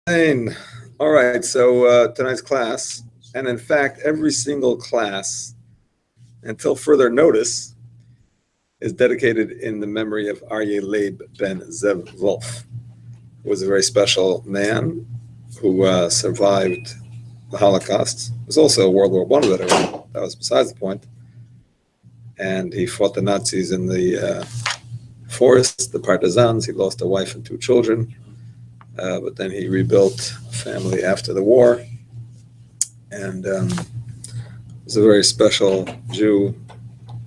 All right, so tonight's class, and in fact, every single class, until further notice, is dedicated in the memory of Aryeh Leib ben Zev Wolf, who was a very special man who survived the Holocaust. He was also a World War I veteran. That was besides the point. And he fought the Nazis in the forest, the partisans. He lost a wife and two children. But then he rebuilt a family after the war, and was a very special Jew.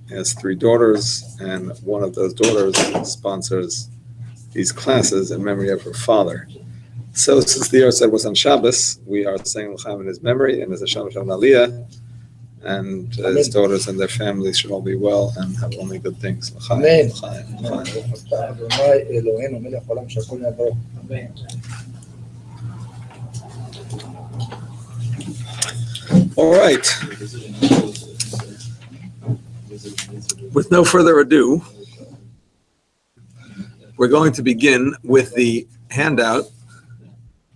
He has three daughters, and one of those daughters sponsors these classes in memory of her father. So since the Yahrzeit was on Shabbos, we are saying L'chaim in his memory and as a Shalom Shalom Aliyah, and his daughters and their families should all be well and have only good things. L'chaim, l'chaim, l'chaim. All right. With no further ado, we're going to begin with the handout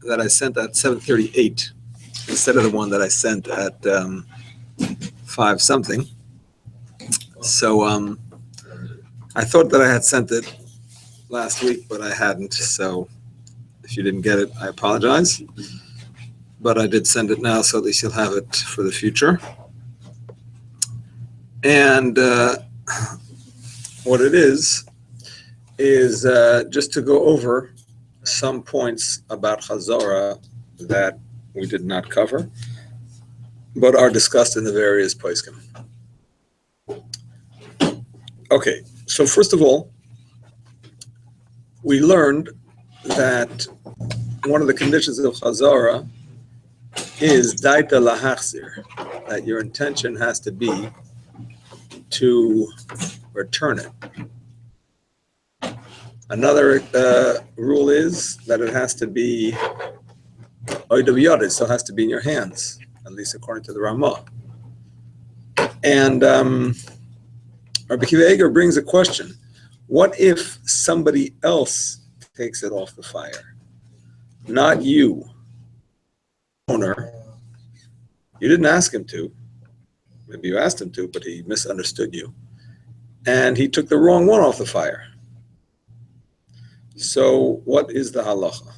that I sent at 7:38 instead of the one that I sent at 5 something. So I thought that I had sent it last week, but I hadn't. So if you didn't get it, I apologize. But I did send it now, so at least you'll have it for the future. And what it is just to go over some points about Chazara that we did not cover, but are discussed in the various poskim. Okay, so first of all, we learned that one of the conditions of Chazara is daita lahachzir, that your intention has to be to return it. Another rule is that it has to be oidaviyad, it still has to be in your hands, at least according to the Ramah. And Rabbi Akiva Eiger brings a question. What if somebody else takes it off the fire? Not you, owner. You didn't ask him to. Maybe you asked him to, but he misunderstood you. And he took the wrong one off the fire. So what is the halacha?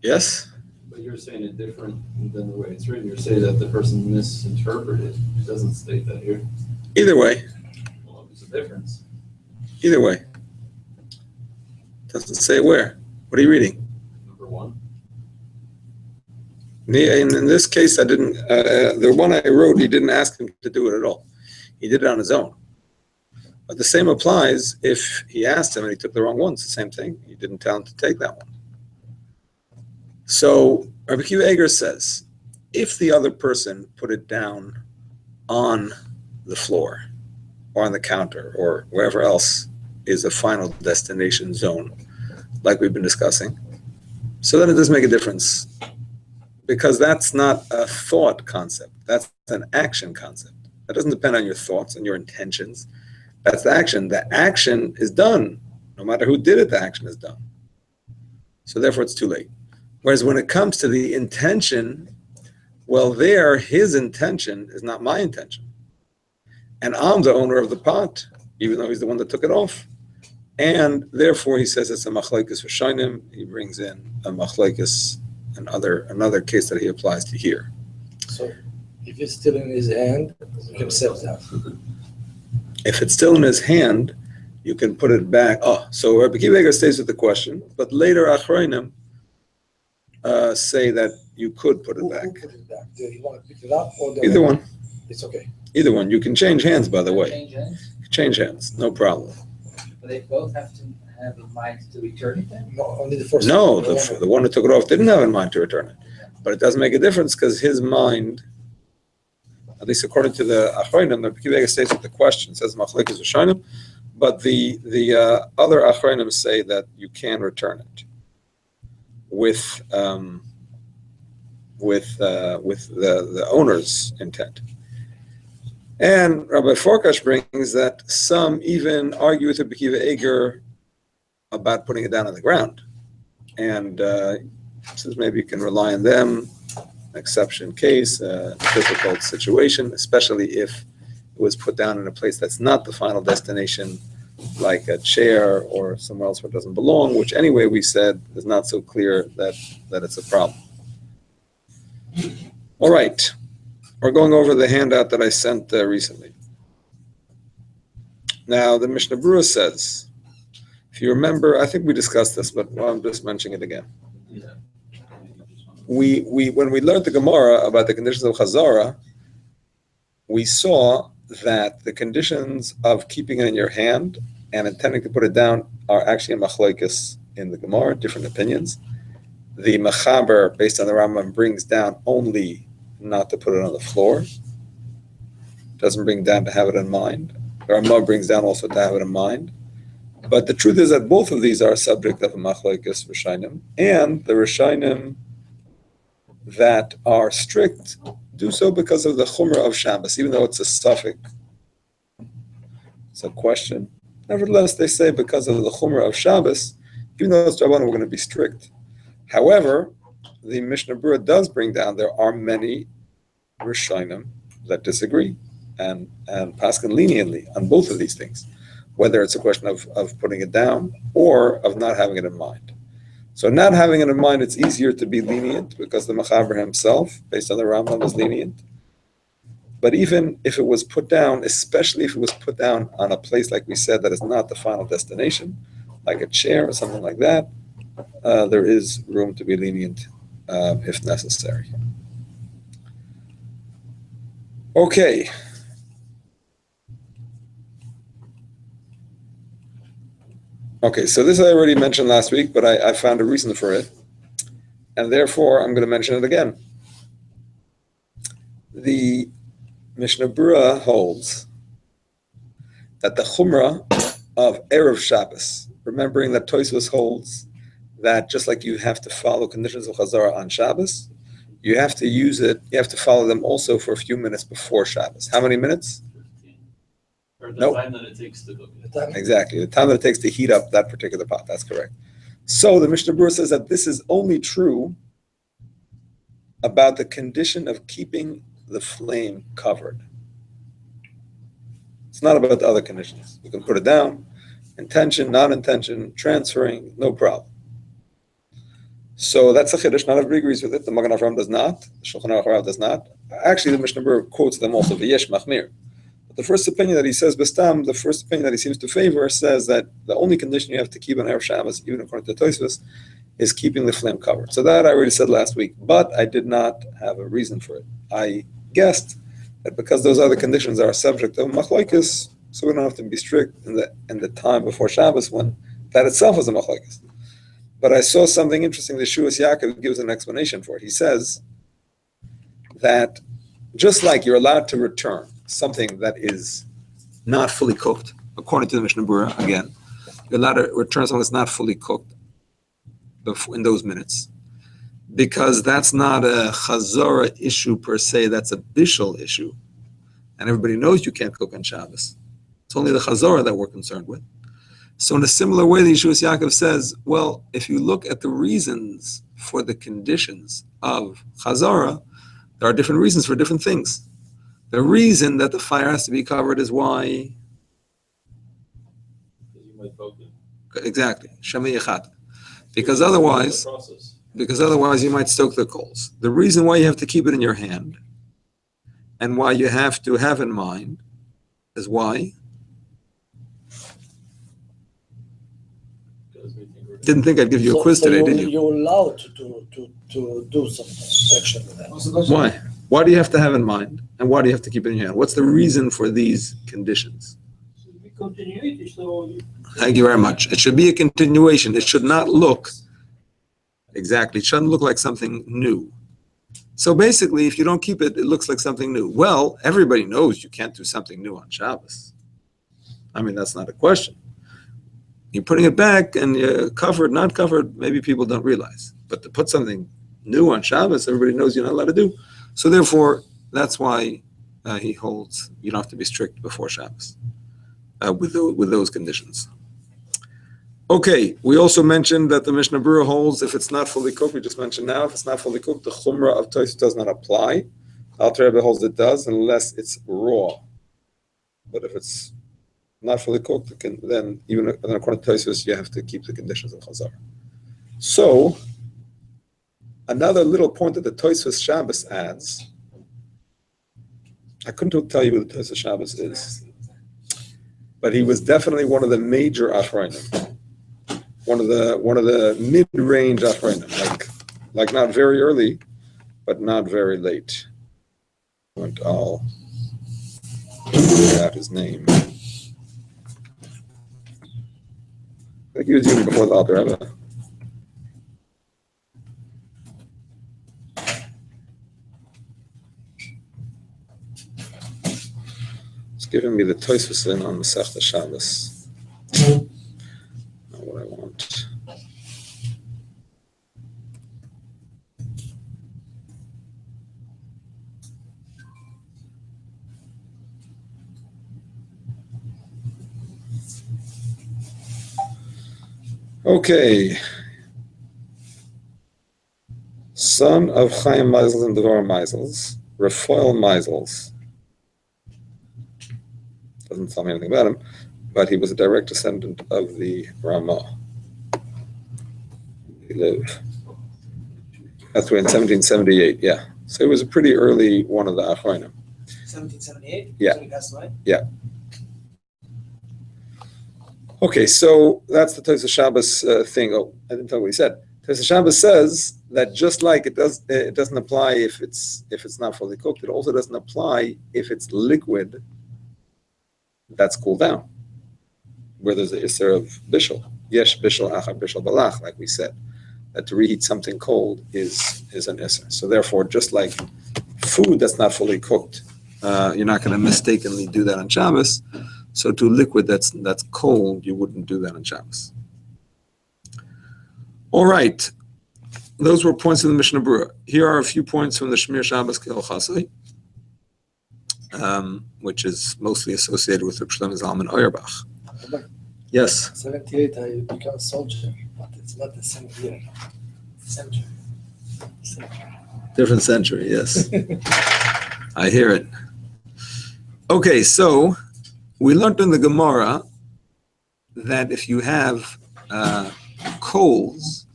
Yes? But you're saying it different than the way it's written. You're saying that the person misinterpreted. It doesn't state that here. Either way. Well, there's a difference. Either way. Doesn't say where. What are you reading? Number 1. In this case, I didn't. The one I wrote, he didn't ask him to do it at all. He did it on his own. But the same applies if he asked him and he took the wrong one. It's the same thing. He didn't tell him to take that one. So Rabbi Akiva Eiger says, if the other person put it down on the floor or on the counter or wherever else is a final destination zone, like we've been discussing, so then it doesn't make a difference, because that's not a thought concept. That's an action concept. That doesn't depend on your thoughts and your intentions. That's the action. The action is done. No matter who did it, the action is done. So therefore, it's too late. Whereas when it comes to the intention, well, there, his intention is not my intention. And I'm the owner of the pot, even though he's the one that took it off. And therefore, he says it's a machlekes v'shainim. He brings in a machlekes, another case that he applies to here. So if it's still in his hand, himself that. If it's still in his hand, you can put it back. Oh, so Rabbi Akiva Eiger stays with the question, but later Achronim say that you could put it back. Put it back? Do you want to pick it up or Either one. It's okay. Either one. You can change hands, by the way. Change hands? Change hands, no problem. But they both have to have in mind to return it then? No, only the first No, one. the one who took it off didn't have in mind to return it. But it doesn't make a difference because his mind, at least according to the Achronim, the Akiva Eiger states with the question, says machlekes v'shainim, but the other Achronim say that you can return it with the owner's intent. And Rabbi Forkash brings that some even argue with Rabbi Akiva Eiger about putting it down on the ground. and says maybe you can rely on them, exception case, difficult situation, especially if it was put down in a place that's not the final destination, like a chair or somewhere else where it doesn't belong, which anyway we said is not so clear that it's a problem. All right, we're going over the handout that I sent recently. Now the Mishnah Berurah says, if you remember, I think we discussed this, but I'm just mentioning it again. Yeah. We when we learned the Gemara about the conditions of Chazara, we saw that the conditions of keeping it in your hand and intending to put it down are actually a machlokes in the Gemara, different opinions. The Mechaber, based on the Rambam, brings down only not to put it on the floor. Doesn't bring down to have it in mind. The Rambam brings down also to have it in mind. But the truth is that both of these are subject of a machlokes Rishonim, and the Rishonim that are strict do so because of the chumrah of Shabbos, even though it's a suffix. It's a question. Nevertheless, they say because of the chumrah of Shabbos, even though it's Rabbanan, we're going to be strict. However, the Mishnah Berurah does bring down there are many Rishonim that disagree and paskin leniently on both of these things, whether it's a question of putting it down or of not having it in mind. So not having it in mind, it's easier to be lenient because the Mechaber himself, based on the Rambam, was lenient. But even if it was put down, especially if it was put down on a place, like we said, that is not the final destination, like a chair or something like that, there is room to be lenient if necessary. Okay. Okay, so this I already mentioned last week, but I found a reason for it, and therefore I'm going to mention it again. The Mishnah Berurah holds that the chumrah of Erev Shabbos, remembering that Tosfos holds that just like you have to follow conditions of Chazara on Shabbos, you have to use it, you have to follow them also for a few minutes before Shabbos. How many minutes? 15. Or the Nope. time that it takes to cook it. Exactly, the time that it takes to heat up that particular pot. That's correct. So the Mishnah Berurah says that this is only true about the condition of keeping the flame covered. It's not about the other conditions. You can put it down, intention, non-intention, transferring, no problem. So that's a chiddush. Not everybody agrees with it. The Magen Avraham does not. The Shulchan Aruch does not. Actually, the Mishnah Berurah quotes them also. V'yesh machmir. But the first opinion that he says, Bestam, the first opinion that he seems to favor, says that the only condition you have to keep on Erev Shabbos, even according to Tosfos, is keeping the flame covered. So that I already said last week, but I did not have a reason for it. I guessed that because those other conditions are subject of machlokes, so we don't have to be strict in the time before Shabbos when that itself is a machlokes. But I saw something interesting. The Shuas Yaakov gives an explanation for it. He says that just like you're allowed to return something that is not fully cooked, according to the Mishnah Berurah, again, you're allowed to return something that's not fully cooked in those minutes, because that's not a Chazara issue per se, that's a Bishul issue. And everybody knows you can't cook on Shabbos. It's only the Chazara that we're concerned with. So in a similar way, the Yeshuas Yaakov says, well, if you look at the reasons for the conditions of Chazara, there are different reasons for different things. The reason that the fire has to be covered is why? Because you might poke it. Exactly. Shemi Yechat. Because otherwise you might stoke the coals. The reason why you have to keep it in your hand and why you have to have in mind is why? Didn't think I'd give you a quiz today, did you? You're allowed to do some action with that. Why? Why do you have to have in mind? And why do you have to keep it in your hand? What's the reason for these conditions? Thank you very much. It should be a continuation. It should not look, exactly, it shouldn't look like something new. So basically, if you don't keep it, it looks like something new. Well, everybody knows you can't do something new on Shabbos. I mean, that's not a question. You're putting it back and you're covered, not covered, maybe people don't realize. But to put something new on Shabbos, everybody knows you're not allowed to do. So therefore, that's why he holds you don't have to be strict before Shabbos with those conditions. Okay, we also mentioned that the Mishnah Berurah holds if it's not fully cooked, we just mentioned now, if it's not fully cooked, the chumrah of Tosfos does not apply. Alter Rebbe holds it does unless it's raw. But if it's not fully cooked, then even according to Tosfos, you have to keep the conditions of Chazara. So, another little point that the Tosfos Shabbos adds, I couldn't tell you what the Tosfos Shabbos is, but he was definitely one of the major Achronim. One of the mid-range Achronim, like not very early, but not very late. I'll figure out his name. I think he was even before the Alter Rebbe. It's giving me the Tosfos in on Masechta Shabbos. Not what I want. Okay. Son of Chaim Meisels and Devorah Meisels, Raphael Meisels. Doesn't tell me anything about him, but he was a direct descendant of the Ramah. He lived. That's in 1778, yeah. So he was a pretty early one of the Achronim. 1778? Yeah. So he passed away? Yeah. Okay, so that's the Tosfos Shabbos thing. Oh, I didn't tell what he said. Tosfos Shabbos says that just like it doesn't apply if it's not fully cooked. It also doesn't apply if it's liquid that's cooled down, where there's a isser of bishul. Yesh bishul achar bishul balach, like we said, that to reheat something cold is an isser. So therefore, just like food that's not fully cooked, you're not going to mistakenly do that on Shabbos. So to liquid that's cold, you wouldn't do that on Shabbos. All right, those were points in the Mishnah Berurah. Here are a few points from the Shmir Shabbos Kehilchasei, which is mostly associated with Reb Shlomo Zalman Auerbach. Yes. 78, I become a soldier, but it's not the same year. Century. Different century, yes. I hear it. Okay, so we learned in the Gemara that if you have coals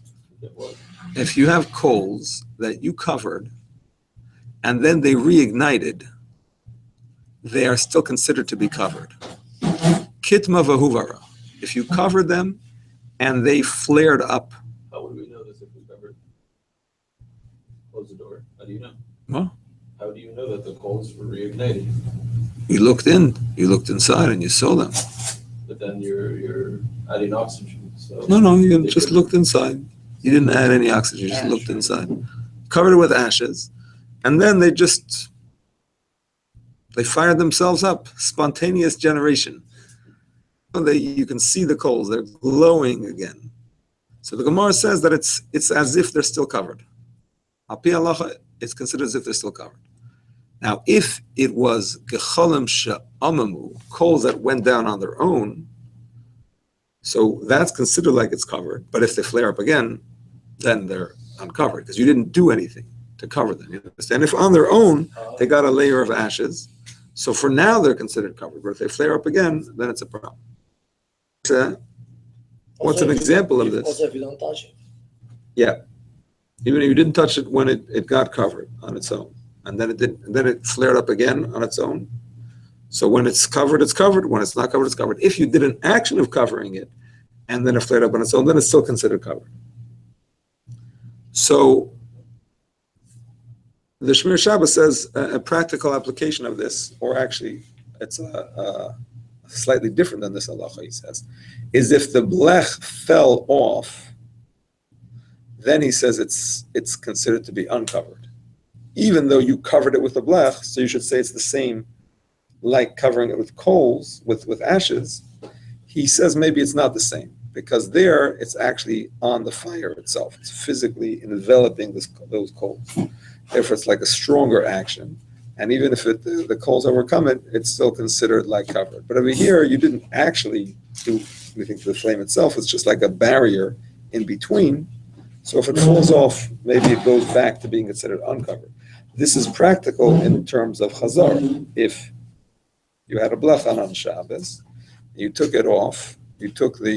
that you covered and then they reignited, they are still considered to be covered. Kitma v'huvara. If you covered them and they flared up. How would we know this if we covered? Close the door. How do you know? Well, How do you know that the coals were reignited? you looked inside and you saw them. But then you're adding oxygen. So No, you just looked inside. You didn't add any oxygen, you just looked inside. Covered it with ashes. And then they fired themselves up. Spontaneous generation. You can see the coals, they're glowing again. So the Gemara says that it's as if they're still covered. Al pi halacha, it's considered as if they're still covered. Now, if it was gecholim she'amamu, coals that went down on their own, so that's considered like it's covered. But if they flare up again, then they're uncovered because you didn't do anything to cover them. You understand? If on their own they got a layer of ashes, so for now they're considered covered. But if they flare up again, then it's a problem. What's an example of this? Also, if you don't touch it. Yeah, even if you didn't touch it when it got covered on its own, and then it flared up again on its own. So when it's covered, it's covered. When it's not covered, it's covered. If you did an action of covering it, and then it flared up on its own, then it's still considered covered. So the Shmir Shabbos says a practical application of this, or actually it's slightly different than this halacha, he says, is if the blech fell off, then he says it's considered to be uncovered. Even though you covered it with the blech, so you should say it's the same like covering it with coals, with ashes. He says maybe it's not the same, because there it's actually on the fire itself. It's physically enveloping those coals. Therefore, it's like a stronger action. And even if the coals overcome it, it's still considered like covered. But over here, you didn't actually we think the flame itself is just like a barrier in between. So if it falls off, maybe it goes back to being considered uncovered. This is practical in terms of Chazara. If you had a blech on Shabbos, you took it off, you took the,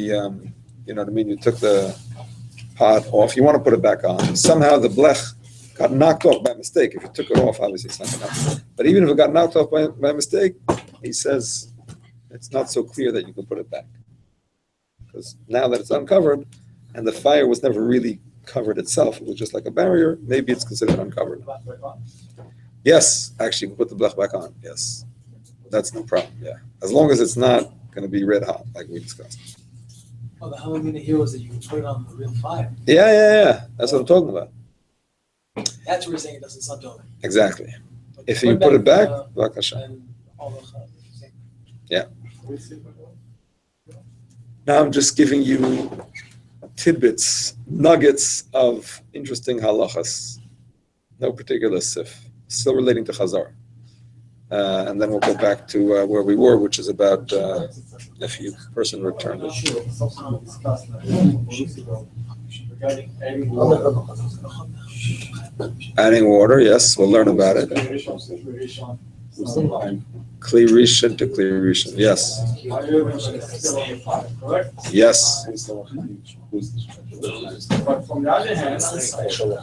you know what I mean, you took the pot off, you want to put it back on. Somehow the blech got knocked off by mistake. If you took it off, obviously it's not enough. But even if it got knocked off by mistake, he says it's not so clear that you can put it back. Because now that it's uncovered, and the fire was never really covered itself, it was just like a barrier, maybe it's considered uncovered. Yes, actually, you can put the blech back on, yes. That's no problem, yeah. As long as it's not going to be red hot, like we discussed. Oh, the hell I'm gonna hear was that you can put it on the real fire. Yeah. That's what I'm talking about. That's where you're saying it doesn't stop doing. Exactly. But If you put it back, and all the yeah. Now I'm just giving you tidbits, nuggets of interesting halachas. No particular sif. Still relating to Chazar. And then we'll go back to where we were, which is about if you person returned it. Adding water, yes, we'll learn about it. Kli Rishon to Kli Rishon, yes. Yes. But from the other hand,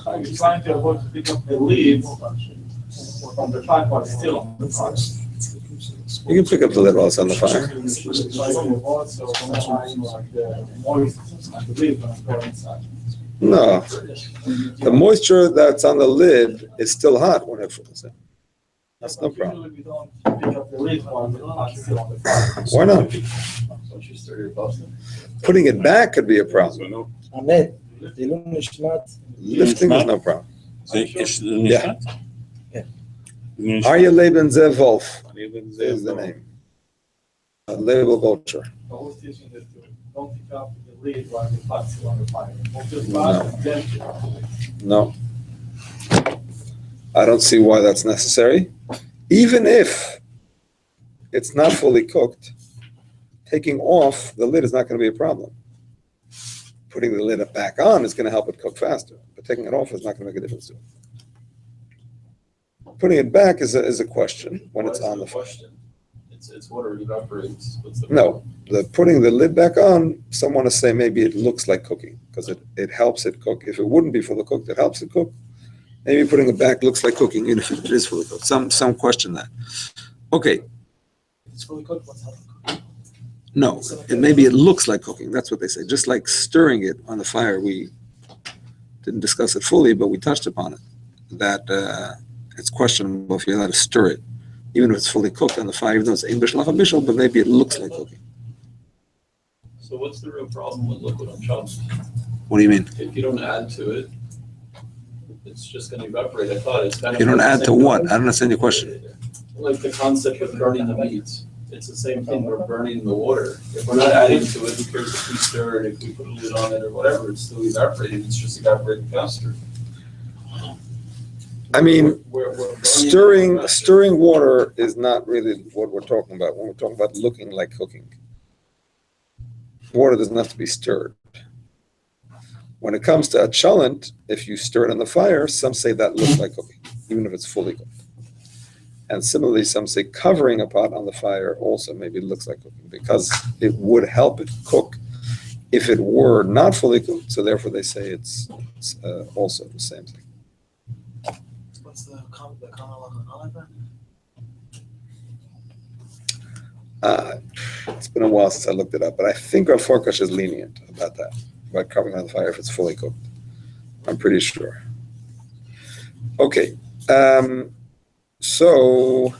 I'm trying to avoid to pick up the leaves from the tripod still on the fire. You can pick up the lid while it's on the fire. No. The moisture that's on the lid is still hot when it falls in. That's no problem. Why not? Putting it back could be a problem. Lifting is no problem. Yeah. Arya Leben Zev Wolf is the name. Label vulture. Don't pick up the lid while the pot's still on the fire. No. I don't see why that's necessary. Even if it's not fully cooked, taking off the lid is not going to be a problem. Putting the lid back on is going to help it cook faster, but taking it off is not going to make a difference to it. Putting it back is a question when it's on the fire. It's water evaporates. No, putting the lid back on, some want to say maybe it looks like cooking because it helps it cook. If it wouldn't be fully cooked, it helps it cook. Maybe putting it back looks like cooking, even if it is fully cooked. Some question that. Okay. It's fully cooked. What's helping cook? No, maybe it looks like cooking. That's what they say. Just like stirring it on the fire, we didn't discuss it fully, but we touched upon it. That it's questionable if you're allowed to stir it, even if it's fully cooked on the fire, even though it's English lachabishal, but maybe it looks like cooking. So what's the real problem with liquid on Shabbos? What do you mean? If you don't add to it, it's just going to evaporate. I thought it's kind of. You don't add to what? I don't understand your question. Like the concept of burning the meat. It's the same thing. We're burning the water. If we're not adding to it, who cares if we stir it, if we put a lid on it or whatever, it's still evaporating. It's just evaporating faster. I mean, We're burning stirring water is not really what we're talking about when we're talking about looking like cooking. Water doesn't have to be stirred. When it comes to a cholent, if you stir it on the fire, some say that looks like cooking, even if it's fully cooked. And similarly, some say covering a pot on the fire also maybe looks like cooking because it would help it cook if it were not fully cooked. So therefore, they say it's also the same thing. What's the common like that? It's been a while since I looked it up, but I think our Forkash is lenient about that, about covering on the fire if it's fully cooked. I'm pretty sure. Okay. So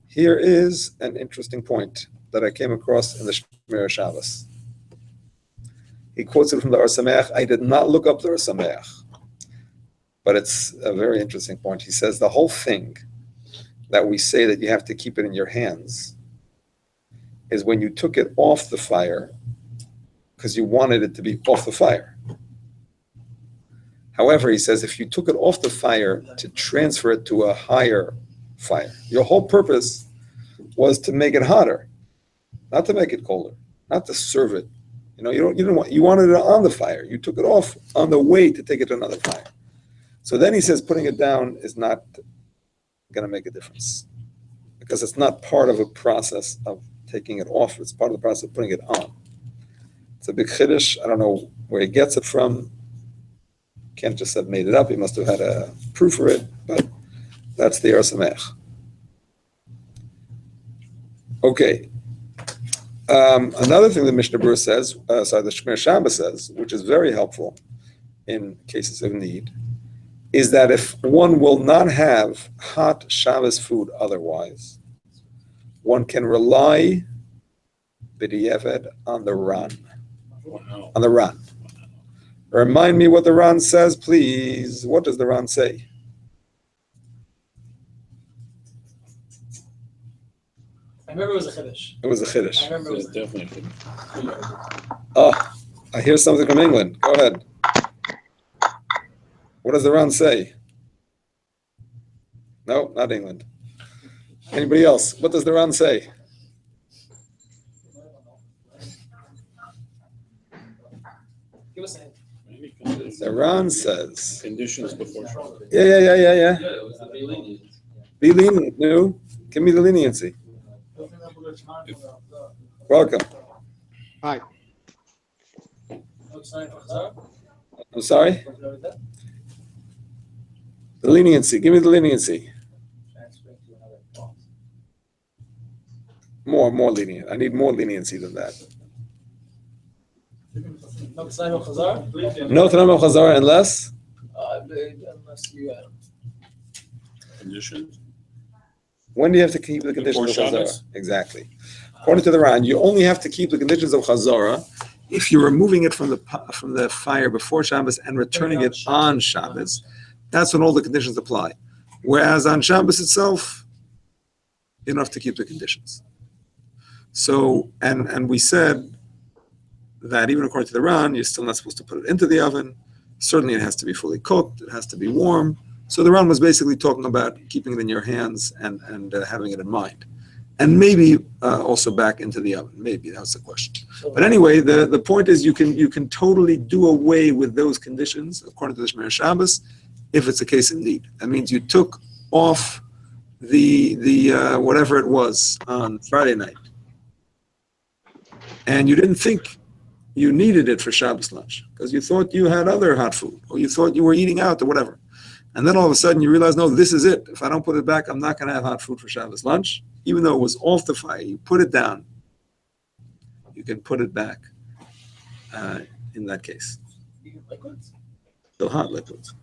here is an interesting point that I came across in the Shemir Shabbos. He quotes it from the Or Sameach. I did not look up the Or Sameach, but it's a very interesting point. He says the whole thing that we say that you have to keep it in your hands is when you took it off the fire because you wanted it to be off the fire. However, he says if you took it off the fire to transfer it to a higher fire, your whole purpose was to make it hotter, not to make it colder. not to serve it. You wanted it on the fire. You took it off on the way to take it to another fire. So then he says putting it down is not going to make a difference because it's not part of a process of taking it off. It's part of the process of putting it on. It's a big chiddush. I don't know where he gets it from. Can't just have made it up. He must have had a proof for it, but that's the Ohr Sameach. Okay. Another thing the Mishnah Berurah says, the Shemir Shabbos says, which is very helpful in cases of need, is that if one will not have hot Shabbos food otherwise, one can rely b'di'evet on the Ran. On the Ran. Remind me what the Ran says, please. What does the Ran say? I remember it was a chiddush. It was a chiddush. I remember it was Definitely. Oh, I hear something from England. Go ahead. What does the Ran say? No, not England. Anybody else? What does the Ran say? Give us a hint. The Ran says. Conditions before Shabbos. Yeah. Yeah, it was the be lenient. Be lenient, no? Give me the leniency. Welcome. Hi. I'm sorry? The leniency. Give me the leniency. More lenient. I need more leniency than that. No Chazara? No Tanam Chazara unless? Unless you Conditions. When do you have to keep the conditions Before of Chazara? Shabbos? Exactly. According to the Ran, you only have to keep the conditions of Chazara if you're removing it from the fire before Shabbos and returning it on Shabbos. That's when all the conditions apply. Whereas on Shabbos itself, you don't have to keep the conditions. So, and we said that even according to the Ran, you're still not supposed to put it into the oven. Certainly it has to be fully cooked. It has to be warm. So the Ran was basically talking about keeping it in your hands and having it in mind. And maybe also back into the oven. Maybe that's the question. But anyway, the point is you can totally do away with those conditions according to the Shemir Shabbos if it's a case of need. That means you took off the whatever it was on Friday night, and you didn't think you needed it for Shabbos lunch because you thought you had other hot food or you thought you were eating out or whatever. And then all of a sudden you realize, no, this is it. If I don't put it back, I'm not going to have hot food for Shabbos lunch. Even though it was off the fire, you put it down. You can put it back in that case. liquids? Still hot liquids.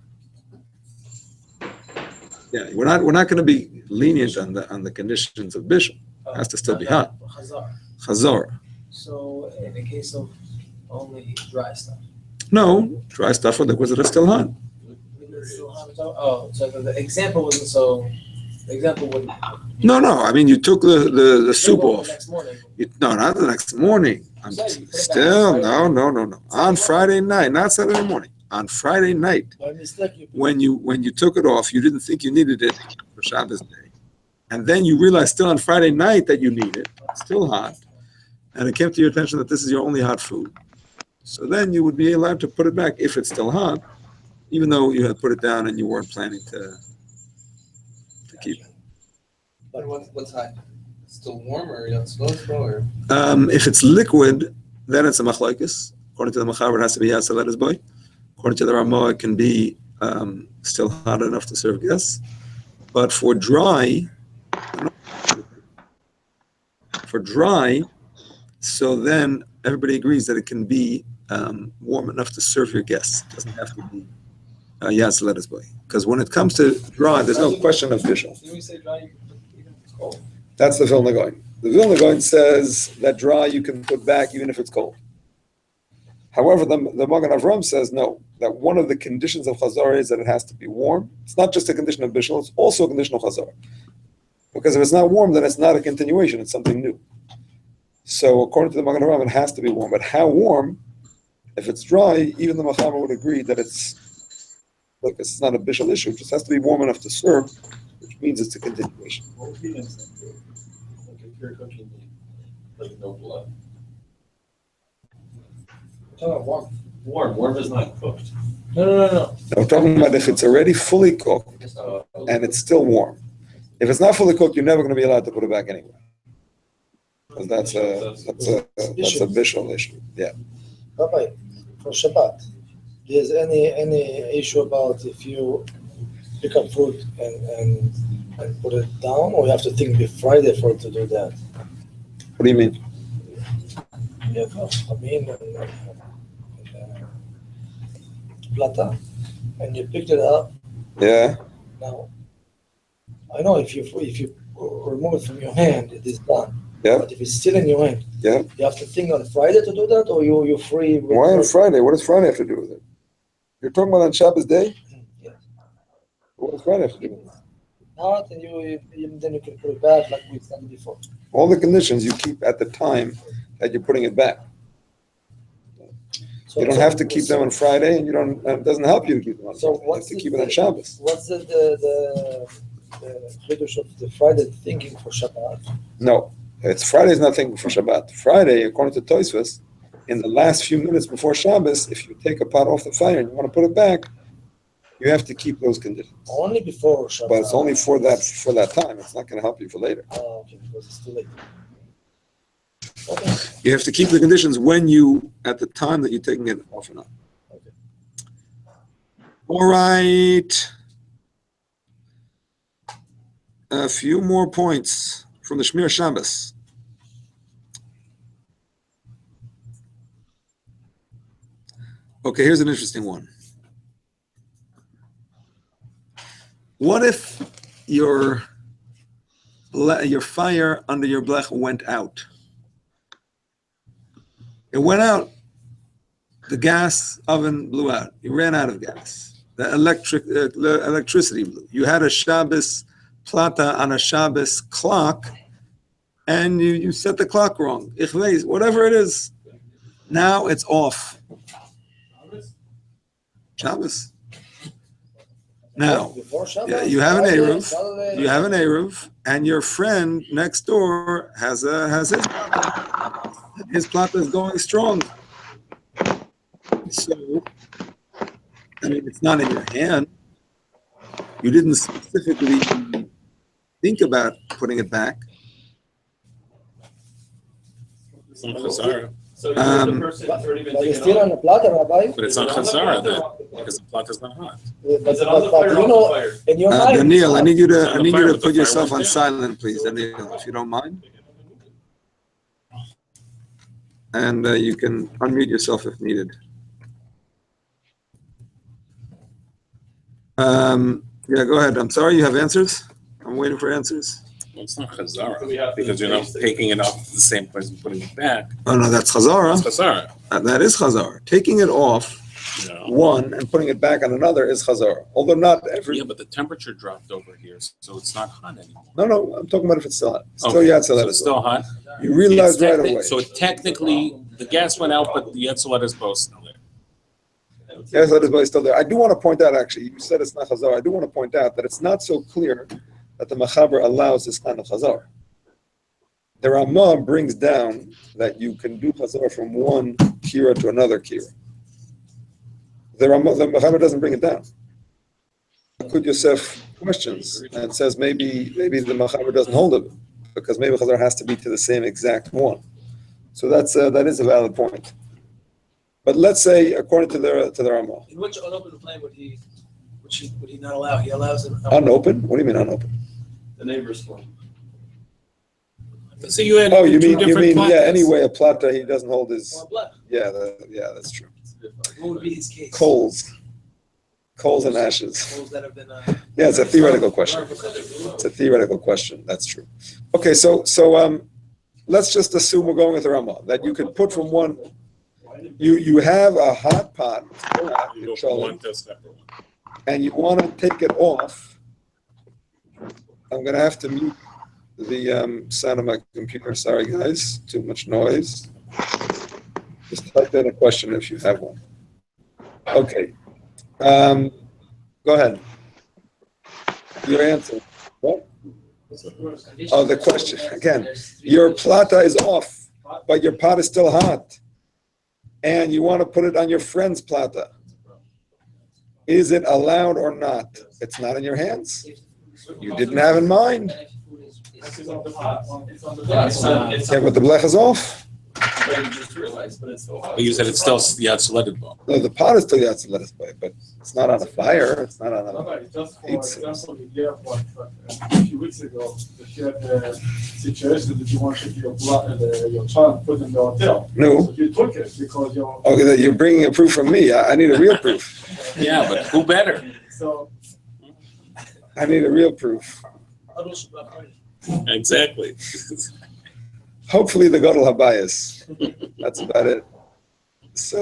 Yeah, we're not going to be lenient on the conditions of bishul. It has to still be hot. Chazor. So in the case of only dry stuff. No, dry stuff or liquids that are still hot. Oh, so the example wasn't so. The example wouldn't. No. I mean, you took the soup The off. next morning. No, not the next morning. I'm still no. On Friday night, not Saturday morning. On Friday night, By mistake, you when you took it off, you didn't think you needed it for Shabbos day, and then you realized still on Friday night that you need it, still hot, and it came to your attention that this is your only hot food. So then you would be allowed to put it back if it's still hot, even though you had put it down and you weren't planning to keep it. But what's hot? Still warm or you're not supposed to? Or? If it's liquid, then it's a machlokes. According to the Machaber, it has to be Yasa Letters Boy. According to the Ramah, it can be still hot enough to serve guests. But for dry, so then everybody agrees that it can be warm enough to serve your guests. It doesn't have to be Yasa Letters Boy. Because when it comes to dry, there's no question of bishul. When we say dry, even if it's cold. That's the Vilna Gaon. The Vilna Gaon says that dry you can put back even if it's cold. However, the Magen Avram says no, that one of the conditions of Chazara is that it has to be warm. It's not just a condition of bishul, it's also a condition of Chazara. Because if it's not warm, then it's not a continuation, it's something new. So according to the Magen Avram, it has to be warm. But how warm? If it's dry, even the Machaber would agree that it's not a bishul issue, it just has to be warm enough to serve, which means it's a continuation. What would be an example? Like if you're cooking like no blood. No, warm. Warm is not cooked. No. I'm talking about if it's already fully cooked and it's still warm. If it's not fully cooked, you're never going to be allowed to put it back anyway. Because that's a visual issue. Yeah. Rabbi, for Shabbat, there's any issue about if you pick up food and put it down, or you have to think before Friday for it to do that? What do you mean? You have chamin and plata, and you picked it up. Yeah. Now, I know if you remove it from your hand, it is done. Yeah. But if it's still in your hand, Yeah. you have to think on Friday to do that, or you're free. Why on Friday? What does Friday have to do with it? You're talking about on Shabbos day? Yes. What does Friday have to do with it? Not, and then you can put it back like we've done before. All the conditions you keep at the time that you're putting it back. So, You don't have to keep them on Friday, and you don't. It doesn't help you to keep them on So Friday. You have what's to the- keep it on Shabbos. what's the chiddush of the Friday thinking for Shabbat? No, it's Friday's nothing for Shabbat. Friday, according to Tosfos, in the last few minutes before Shabbos, if you take a pot off the fire and you want to put it back, you have to keep those conditions. Only before Shabbat. But it's only for that time. It's not going to help you for later. Oh, okay, because it's too late. Okay. You have to keep the conditions when you, at the time that you're taking it off and on. Okay. All right. A few more points from the Shmir Shabbos. Okay, here's an interesting one. What if your fire under your blech went out? It went out. The gas oven blew out. You ran out of gas. The electricity blew. You had a Shabbos plata on a Shabbos clock, and you set the clock wrong. Whatever it is. Now it's off. Shabbos. Now, Before Shabbat, yeah, you have an Friday, Eruv. Saturday. You have an Eruv, and your friend next door has his plata. His plata is going strong. So, I mean, it's not in your hand. You didn't specifically think about putting it back. It's on Chazara, So the person has already been But taken it's still on off. the plata, Rabbi. but it's on Chazara then, because the plot is not hot. But Is it on the but fire or you off know, the fire? in your mind. Daniel, I need you It's on the fire, to but the put fire yourself went on down. silent, please, Daniel, if you don't mind. And you can unmute yourself if needed. Yeah, go ahead. I'm sorry, you have answers? I'm waiting for answers. Well, it's not So we Chazara, have to because you're not taste it. taking it off the same place and putting it back. Oh, no, that's It's Chazara. Chazara, That is Chazara. Taking it off you know? one and putting it back on another is Chazara. Although not every. Yeah, but the temperature dropped over here, so it's not hot anymore. No, I'm talking about if it's still hot. Still Okay, Yatzalet so as it's well. still hot. You realize It's right techni- away. So technically, the gas went out, but the Yetzelet is both still there. Yatzalet is still there. I do want to point out, actually, you said it's not Chazara. I do want to point out that it's not so clear that the Machaber allows this kind of Chazara. The Ramah brings down that you can do Chazara from one kira to another kira. The Machaber doesn't bring it down. Kud Yosef questions and says maybe the Machaber doesn't hold it because maybe Chazara has to be to the same exact one. So that is a valid point. But let's say, according to the Ramah, In which unopened flame would he not allow? He allows it. unopened. What do you mean unopened? The neighbor's one. So you had Oh, you two mean different yeah. platas. Anyway, a plata he doesn't hold his. Or black. Yeah, that's true. What would be his case? Coals and ashes. Coals that have been. Yeah, it's a theoretical question. It's a theoretical question. That's true. Okay, so let's just assume we're going with the Ramah that you could put from one. You have a hot pot, You go from one to a separate one. and you want to take it off. I'm gonna have to mute the sound of my computer. Sorry, guys, too much noise. Just type in a question if you have one. Okay. Go ahead. Your answer. What? Oh, the question again. Your plata is off, but your pot is still hot. and you want to put it on your friend's plata. Is it allowed or not? It's not in your hands. You didn't have in mind. It's on the pot, it's on the. Yeah, it's Yeah, but the blech is off. but you just realized, but it's still hot. But you said it's still Yatzaleded bone. No, the pot is still yatz let us play, but it's not on a fire. It's not on a. Okay, just for It's- example, the airport, a few weeks ago, if you had the situation that you wanted your child put in the hotel. No. So you took it because your. Okay, that you're bringing a proof from me. I need a real proof. Yeah, but who better? So. I need a real proof. Exactly. Hopefully the Gadol Habayis. That's about it. So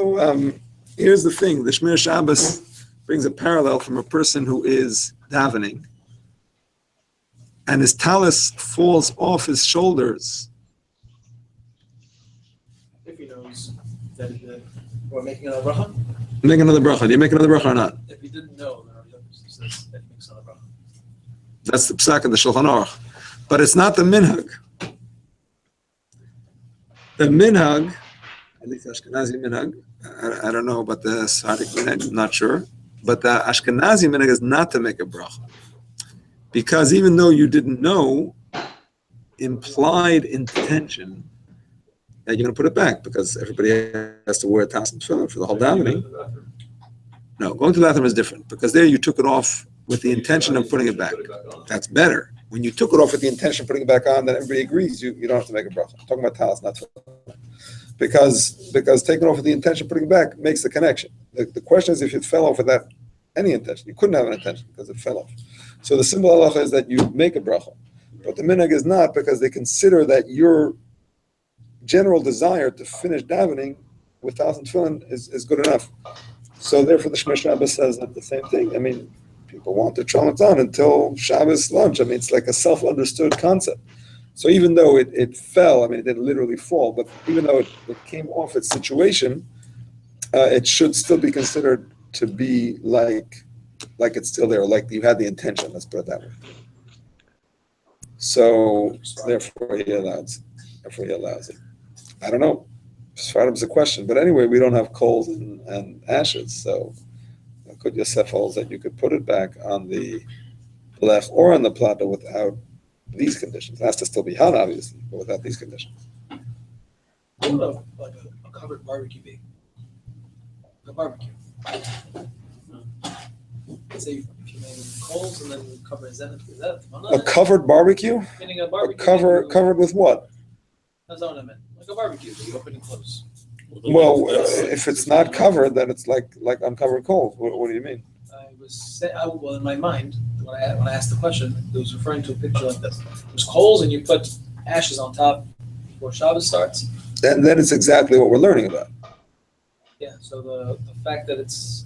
here's the thing. The Shmir Shabbos brings a parallel from a person who is davening and his talus falls off his shoulders. If he knows that we're making another bracha, Make another bracha. Do you make another bracha or not? if he didn't know, then he says that he makes another bracha. That's the psak of the Shulchan Aruch. But it's not the minhag. The minhag, at least Ashkenazi minhag, I don't know about the Sephardic minhag, I'm not sure. But the Ashkenazi minhag is not to make a bracha. Because even though you didn't know, implied intention that you're going to put it back because everybody has to wear a tassel tefillin for the whole davening. No, going to the bathroom is different because there you took it off with the intention of putting it back. That's better. When you took it off with the intention of putting it back on, then everybody agrees you don't have to make a bracha. I'm talking about talis, not tefillin. Because taking it off with the intention of putting it back makes the connection. The question is if it fell off without any intention. You couldn't have an intention because it fell off. So the simple halacha is that you make a bracha. But the minhag is not because they consider that your general desire to finish davening with talis and tefillin is good enough. So therefore the Shmir Shabbos says that the same thing. I mean, people want their tefillin on until Shabbos lunch. I mean, it's like a self-understood concept. So even though it fell, I mean, it didn't literally fall, but even though it came off its situation, it should still be considered to be like it's still there, like you had the intention, let's put it that way. So therefore he allows it. I don't know. Sfardim is a question, but anyway, we don't have coals and ashes, so Kud Yosef holds that you could put it back on the blech or on the plata without these conditions. It has to still be hot, obviously, but without these conditions. What about like a covered barbecue be? A barbecue. Let's say if you made coals and then you cover is that A covered barbecue? Meaning a barbecue. Covered with what? That's not what I meant. Like a barbecue, that you open and close. Well, if it's not covered, then it's like uncovered coals. What do you mean? Well, in my mind, when I asked the question, it was referring to a picture like this. There's coals and you put ashes on top before Shabbos starts. Then it's exactly what we're learning about. Yeah, so the fact that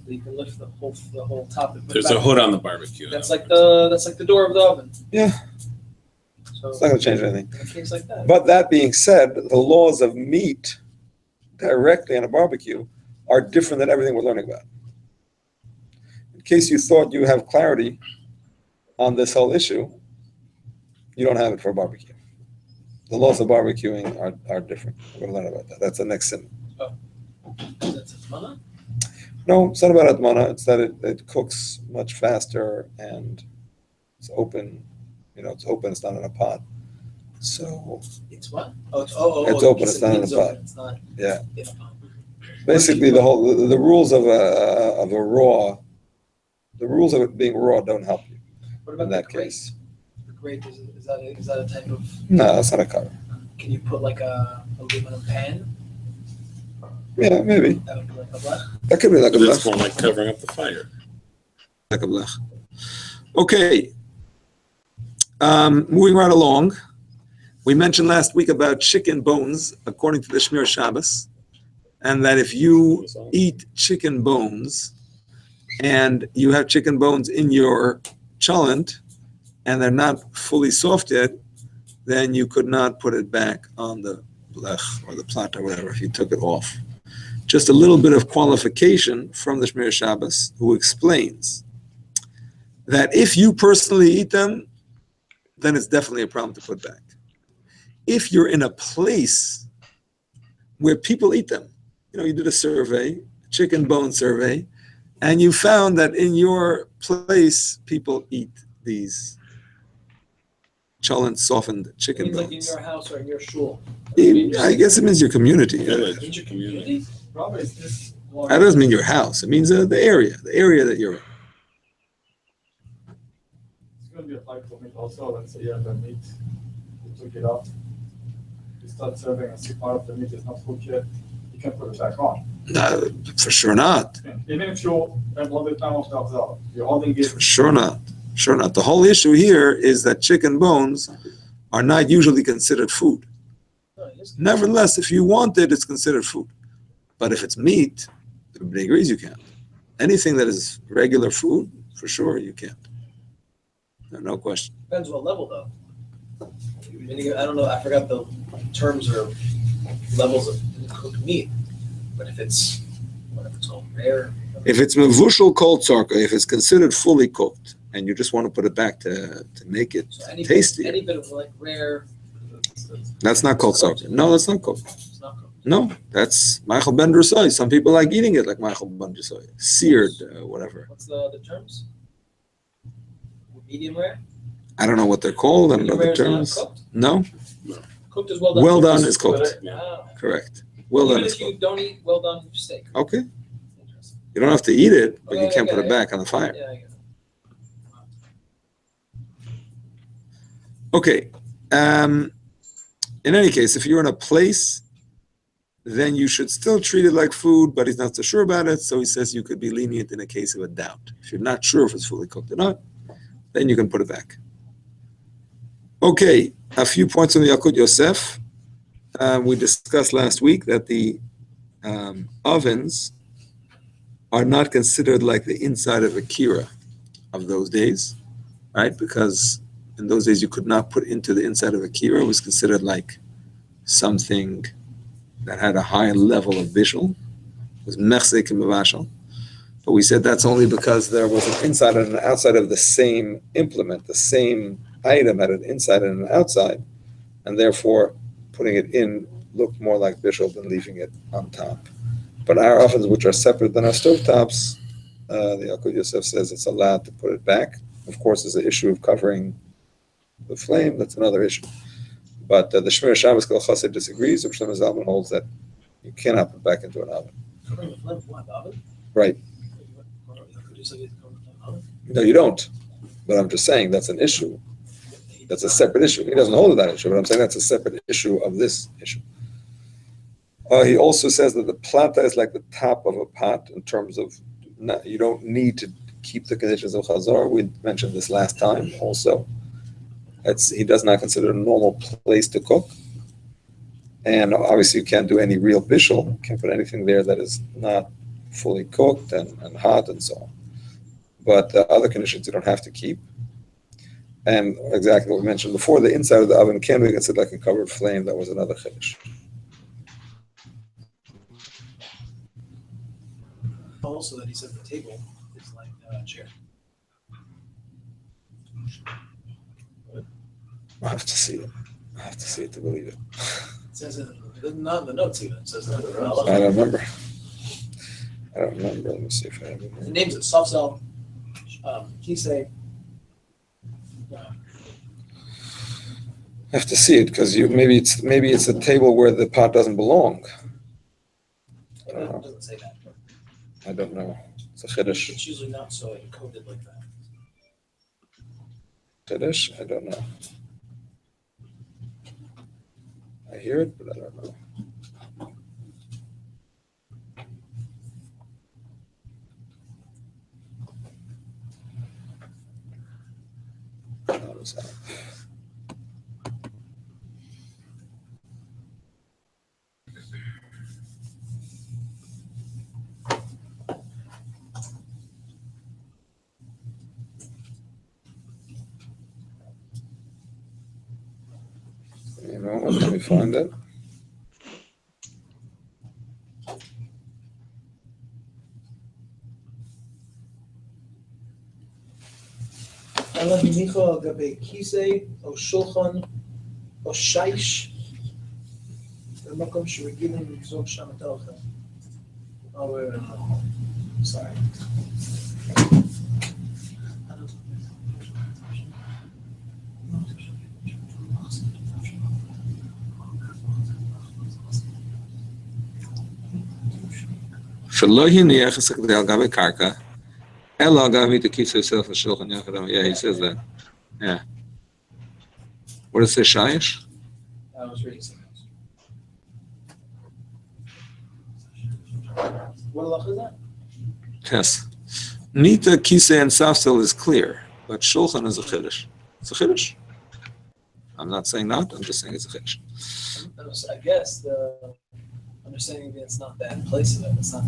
you can lift the whole top and put it There's back. a hood on the barbecue. That's like the door of the oven. Yeah. So It's not going to change anything. in a case like that. But that being said, the laws of meat directly on a barbecue are different than everything we're learning about. In case you thought you have clarity on this whole issue, you don't have it for barbecue. The laws of barbecuing are different. We're going to learn about that. That's the next sin. That's a mana? No, it's not about atmana. It's that it cooks much faster and it's open. It's open. It's not in a pot. So It's what? It's open, it's not in a means pot. open, it's not yeah, in a pot. basically the rules of a raw, the rules of it being raw don't help you What about in the that grate? case. The grate, is that a type of, No, that's not a cover. can you put like a aluminum pan? Yeah, maybe That would be like a blech? that could be like a That's blech. more like covering up the fire. Like a blech. Okay. Moving right along, we mentioned last week about chicken bones, according to the Shmir Shabbos, and that if you eat chicken bones and you have chicken bones in your cholent and they're not fully soft yet, then you could not put it back on the blech or the plat or whatever if you took it off. Just a little bit of qualification from the Shmir Shabbos, who explains that if you personally eat them, then it's definitely a problem to put back. If you're in a place where people eat them, you did a survey, chicken bone survey, and you found that in your place, people eat these cholent softened It chicken means like in bones. your house or in your shul. I guess it means your community. Village, Means your community. Probably it's this one. That doesn't mean your house. It means the area that you're in. It's gonna be applied for meat also, let's say you have the meat, you took it out. You start serving and see part of the meat is not cooked yet, you can put it back on. No, for sure not. Even if you have all the time of the Chazara, you're holding it. For sure not. Sure not. The whole issue here is that chicken bones are not usually considered food. Nevertheless, if you want it, it's considered food. But if it's meat, everybody agrees you can't. Anything that is regular food, for sure you can't. No question. Depends what level though. I don't know, I forgot the terms or levels of cooked meat, but if it's all rare. If it's mevushal kol tzarka, if it's considered fully cooked, and you just want to put it back to make it So tasty, any bit of like rare, that's not kol tzarka. No, that's not cooked. it's not cooked. No, that's Michael ben Drusai. Some people like eating it like Michael ben Drusai. Seared, whatever. What's the terms? Medium rare? I don't know what they're called. I don't know Medium the rare terms. is not cooked? No, Cooked is well done. well done Cooked is cooked. Ah. Correct. Well done Even is if you cooked. don't eat well done steak. Okay. Interesting. You don't have to eat it, but Okay, you can't I put get it back on the fire. Yeah, I get it. Okay. In any case, if you're in a place, then you should still treat it like food, but he's not so sure about it. So he says you could be lenient in a case of a doubt. If you're not sure if it's fully cooked or not, then you can put it back. Okay, a few points on the Yalkut Yosef. We discussed last week that the ovens are not considered like the inside of a kira of those days, right? Because in those days you could not put into the inside of a kira. It was considered like something that had a high level of bishul. It was mechzek and mevashel. But we said that's only because there was an inside and an outside of the same implement, the same item had an inside and an outside, and therefore putting it in looked more like bishul than leaving it on top. But our ovens, which are separate than our stovetops, the Yalkut Yosef says it's allowed to put it back. Of course, there's the issue of covering the flame. That's another issue. But the Shmir Shabbos Kol Chassid disagrees. The Shlomo Zalman holds that you cannot put back into an oven. Covering the flame of what, the oven? Right. Could you say it's covered in the oven? No, you don't. But I'm just saying that's an issue. That's a separate issue. He doesn't hold that issue, but I'm saying that's a separate issue of this issue. He also says that the plata is like the top of a pot in terms of you don't need to keep the conditions of Chazar. We mentioned this last time also. He does not consider it a normal place to cook. And obviously you can't do any real bishul. You can't put anything there that is not fully cooked and hot and so on. But other conditions you don't have to keep. And exactly what we mentioned before, the inside of the oven can be considered like a covered flame. That was another chiddush. Also, that he said the table is like a chair. I have to see it. I have to see it to believe it. It says it not in the notes even. It says that. I don't remember. Let me see if I have it. The names it Safsel, Kisei. I have to see it because maybe it's a table where the pot doesn't belong. I don't know. It doesn't say that. I don't know. It's a chiddush. It's usually not so encoded like that. Chiddush? I don't know. I hear it, but I don't know. Thumbs up. You know, let me find it. אלא הניחו על גבי כיסא או שולחן או שיש במקום שרגילים לגזור שם את האוכל. Oh, wait, no. Sorry. שלא הניח הסקדל על גבי קרקע, אלא גבי the key itself לשולחן יחד. Yeah, he says that. Yeah. What does it say, Shayish? I was reading something else. What halacha is that? Yes. Nita, Kisa, and Safsel is clear, but Shulchan is a Chiddush. It's a Chiddush. I'm not saying not, I'm just saying it's a Chiddush. I guess the understanding that it's not that place of it. It's not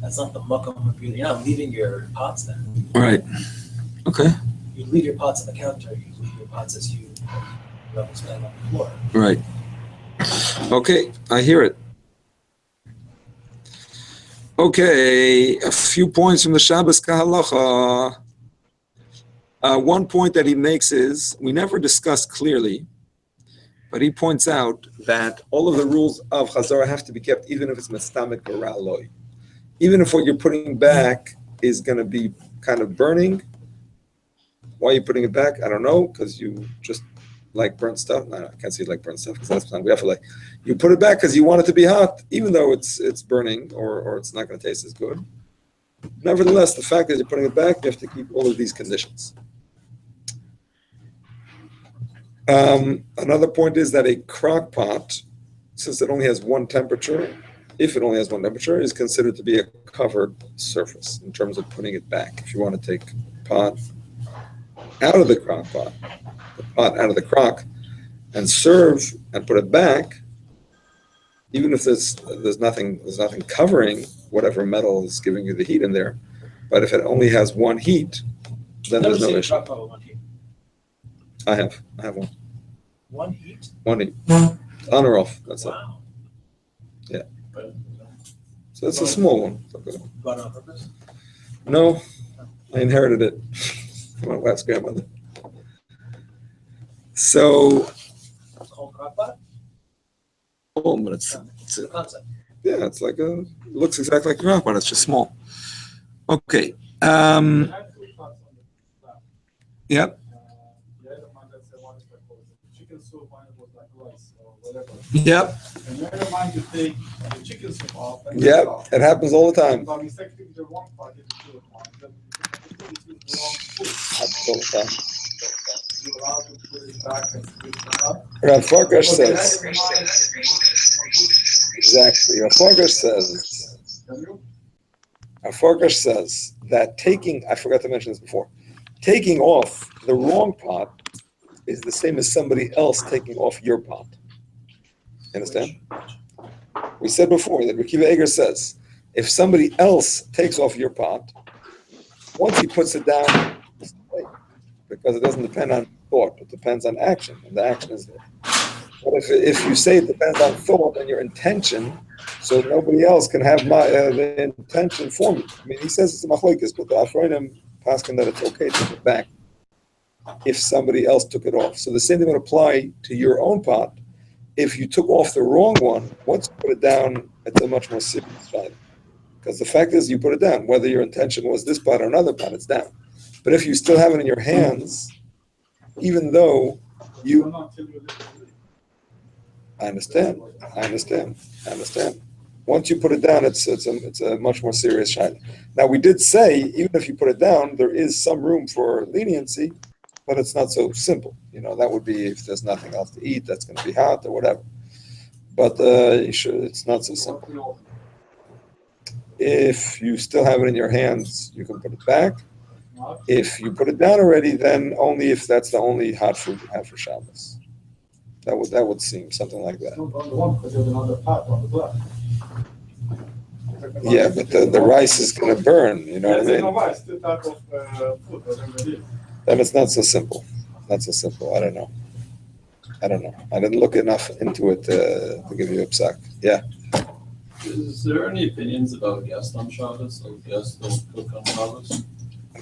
that's not the makom of you're not leaving your pots there. Right. Okay. You leave your pots on the counter. You leave your pots as you stand on the floor. Right. Okay, I hear it. Okay, a few points from the Shabbos Kahalacha. One point that he makes is, we never discussed clearly, but he points out that all of the rules of Chazara have to be kept, even if it's Mestamik Baraloi. Even if what you're putting back is going to be kind of burning. Why are you putting it back? I don't know, because you just like burnt stuff. No, I can't say you like burnt stuff, because that's not we have to like. You put it back because you want it to be hot, even though it's burning or it's not going to taste as good. Nevertheless, the fact that you're putting it back, you have to keep all of these conditions. Another point is that a crock pot, since it only has one temperature, if it only has one temperature, is considered to be a covered surface in terms of putting it back. If you want to take pot out of the crock pot, the pot out of the crock, and serve and put it back, even if there's nothing covering whatever metal is giving you the heat in there, but if it only has one heat, then there's no issue. I have one. One heat? One heat. On or off, that's it. Wow. Yeah. So it's a small one. Bought it on purpose? No, I inherited it from my wife's grandmother. So, It's called crock pot? oh, but it's The concept. yeah, it's like it looks exactly like a crock pot. It's just small. Okay. I had two pots on the slab. Yep. The other one that said one is like chicken soup, one was like rice or whatever. Yep. And never mind to take the chicken soup off. And Yep. it off. It happens all the time. By mistake, you the wrong part, you do it wrong. Then you use the wrong food. Happens all the time. You're allowed to put it back and split it up. Rav Farkash says That's exactly. Rav Farkash says. Can you? Rav Farkash says that taking, I forgot to mention this before, taking off the wrong pot is the same as somebody else taking off your pot. Understand? We said before that Rekiva Eger says, if somebody else takes off your pot, once he puts it down, it's too late, because it doesn't depend on thought, it depends on action, and the action is there. But if you say it depends on thought and your intention, so nobody else can have the intention for me. I mean, he says it's a machlokes, but the Afronim asking that it's okay to put it back if somebody else took it off. So the same thing would apply to your own pot. If you took off the wrong one, once you put it down, it's a much more serious fight. Because the fact is, you put it down. Whether your intention was this pot or another pot, it's down. But if you still have it in your hands, even though you... I understand. Once you put it down, it's a much more serious shayla. Now, we did say, even if you put it down, there is some room for leniency, but it's not so simple. You know, that would be if there's nothing else to eat, that's going to be hot or whatever. But it's not so simple. If you still have it in your hands, you can put it back. If you put it down already, then only if that's the only hot food you have for Shabbos. That would seem something like that. Yeah, but the rice is going to burn. You know what I mean? Then it's not so simple. Not so simple. I don't know. I didn't look enough into it to give you a psak. Yeah. Is there any opinions about guests on Shabbos? So guests don't cook on Shabbos?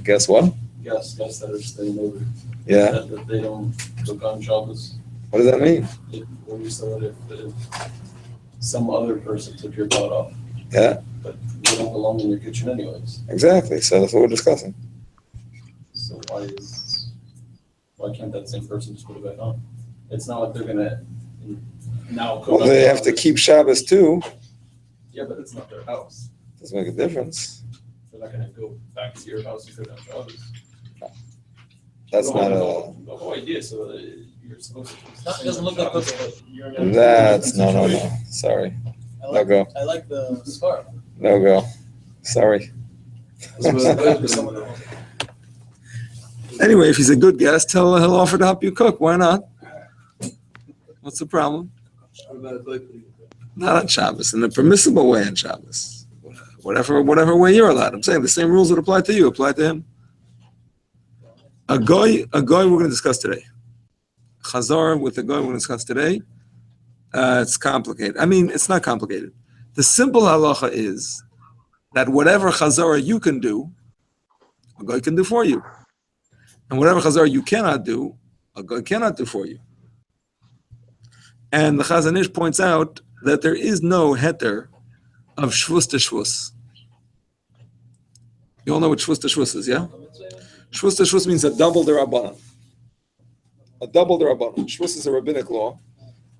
Guess what? Guests that are staying over. Yeah. That they don't cook on Shabbos. What does that mean? When you said if some other person took your pot off. Yeah, But they don't belong in your kitchen anyways. exactly. So that's what we're discussing. So why can't that same person just put it back on? It's not like they're gonna now cook Well, up they the have to hours. keep Shabbos too. Yeah, but it's not their house. Doesn't make a difference. They're not gonna go back to your house and cook up Shabbos. That's The not whole- a. The whole idea, so that you're supposed to. It doesn't look like Shabbos, cooking. but you're gonna- That's no. Sorry, I no like, go, I like the scarf. no go. Sorry. Anyway, if he's a good guest, he'll offer to help you cook. Why not? What's the problem? Not on Shabbos, in a permissible way on Shabbos. Whatever way you're allowed. I'm saying the same rules that apply to you apply to him. A goy we're going to discuss today. Chazara with a goy we're going to discuss today. It's complicated. I mean, it's not complicated. The simple halacha is that whatever chazara you can do, a goy can do for you. And whatever chazara you cannot do, a goy cannot do for you. And the Chazon Ish points out that there is no heter of shvus to shvus. You all know what shvus to shvus is, yeah? Shvus to shvus means a double derabbanan. A double derabbanan. Shvus is a rabbinic law.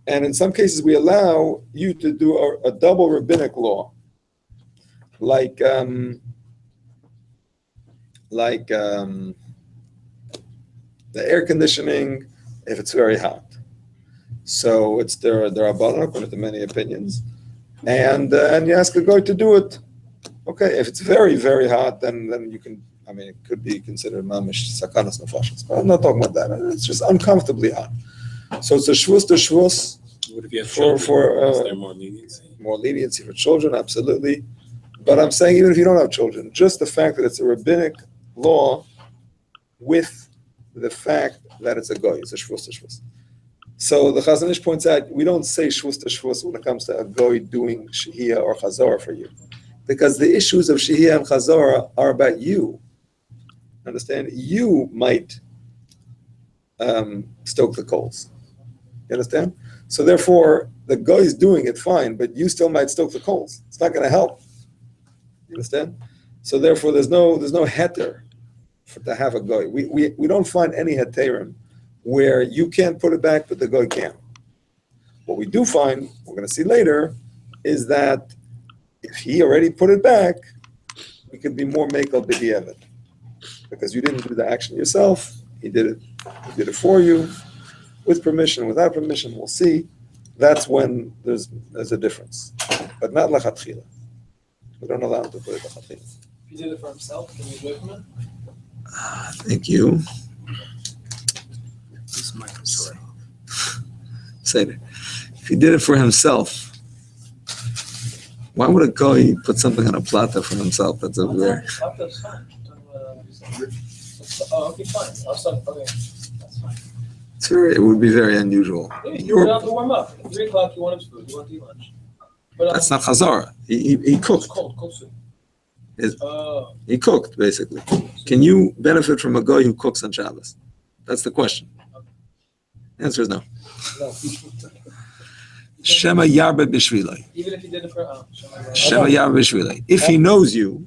And in some cases, we allow you to do a double rabbinic law. Like the air conditioning, if it's very hot. So it's there are according to many opinions, and you ask a guy to do it. Okay, if it's very very hot, then you can. I mean, it could be considered mamish sakanas nefashos. But I'm not talking about that. It's just uncomfortably hot. So it's a shvus to shvus. What if you have For- children? for, Is there more leniency? More leniency for children, absolutely. But I'm saying even if you don't have children, just the fact that it's a rabbinic law, with the fact that it's a goy, it's a shvus to shvus. So the Chazon Ish points out, we don't say shvus to shvus when it comes to a goy doing shehiyah or chazara for you. Because the issues of shehiyah and chazara are about you. Understand? You might stoke the coals. You understand? So therefore, the goy is doing it fine, but you still might stoke the coals. It's not going to help. You understand? So therefore, there's no heter to have a goy. We don't find any heterim where you can't put it back, but the goy can. What we do find, we're going to see later, is that if he already put it back, we could be more mekel b'diavad, because you didn't do the action yourself. He did it. He did it for you, with permission, without permission. We'll see. That's when there's a difference, but not lachatchila. We don't allow him to put it lachatchila. If he did it for himself, can you do it from him? Thank you. This is my story. Say it. If he did it for himself, why would a guy put something on a plata for himself that's over there? That's fine. Oh, okay, fine. I'll start, okay, that's fine. It would be very unusual. Maybe you put it on to warm up. At 3 o'clock, you want his food, you want to eat lunch. But That's not chazara. He It's cooked. cold soup. Is- Oh. He cooked, basically. Can you benefit from a guy who cooks on Shabbos? That's the question. The answer is no. No. Shema yarbe b'shvilai. Even if he did it for, Shema yarbe b'shvilai. If he knows you,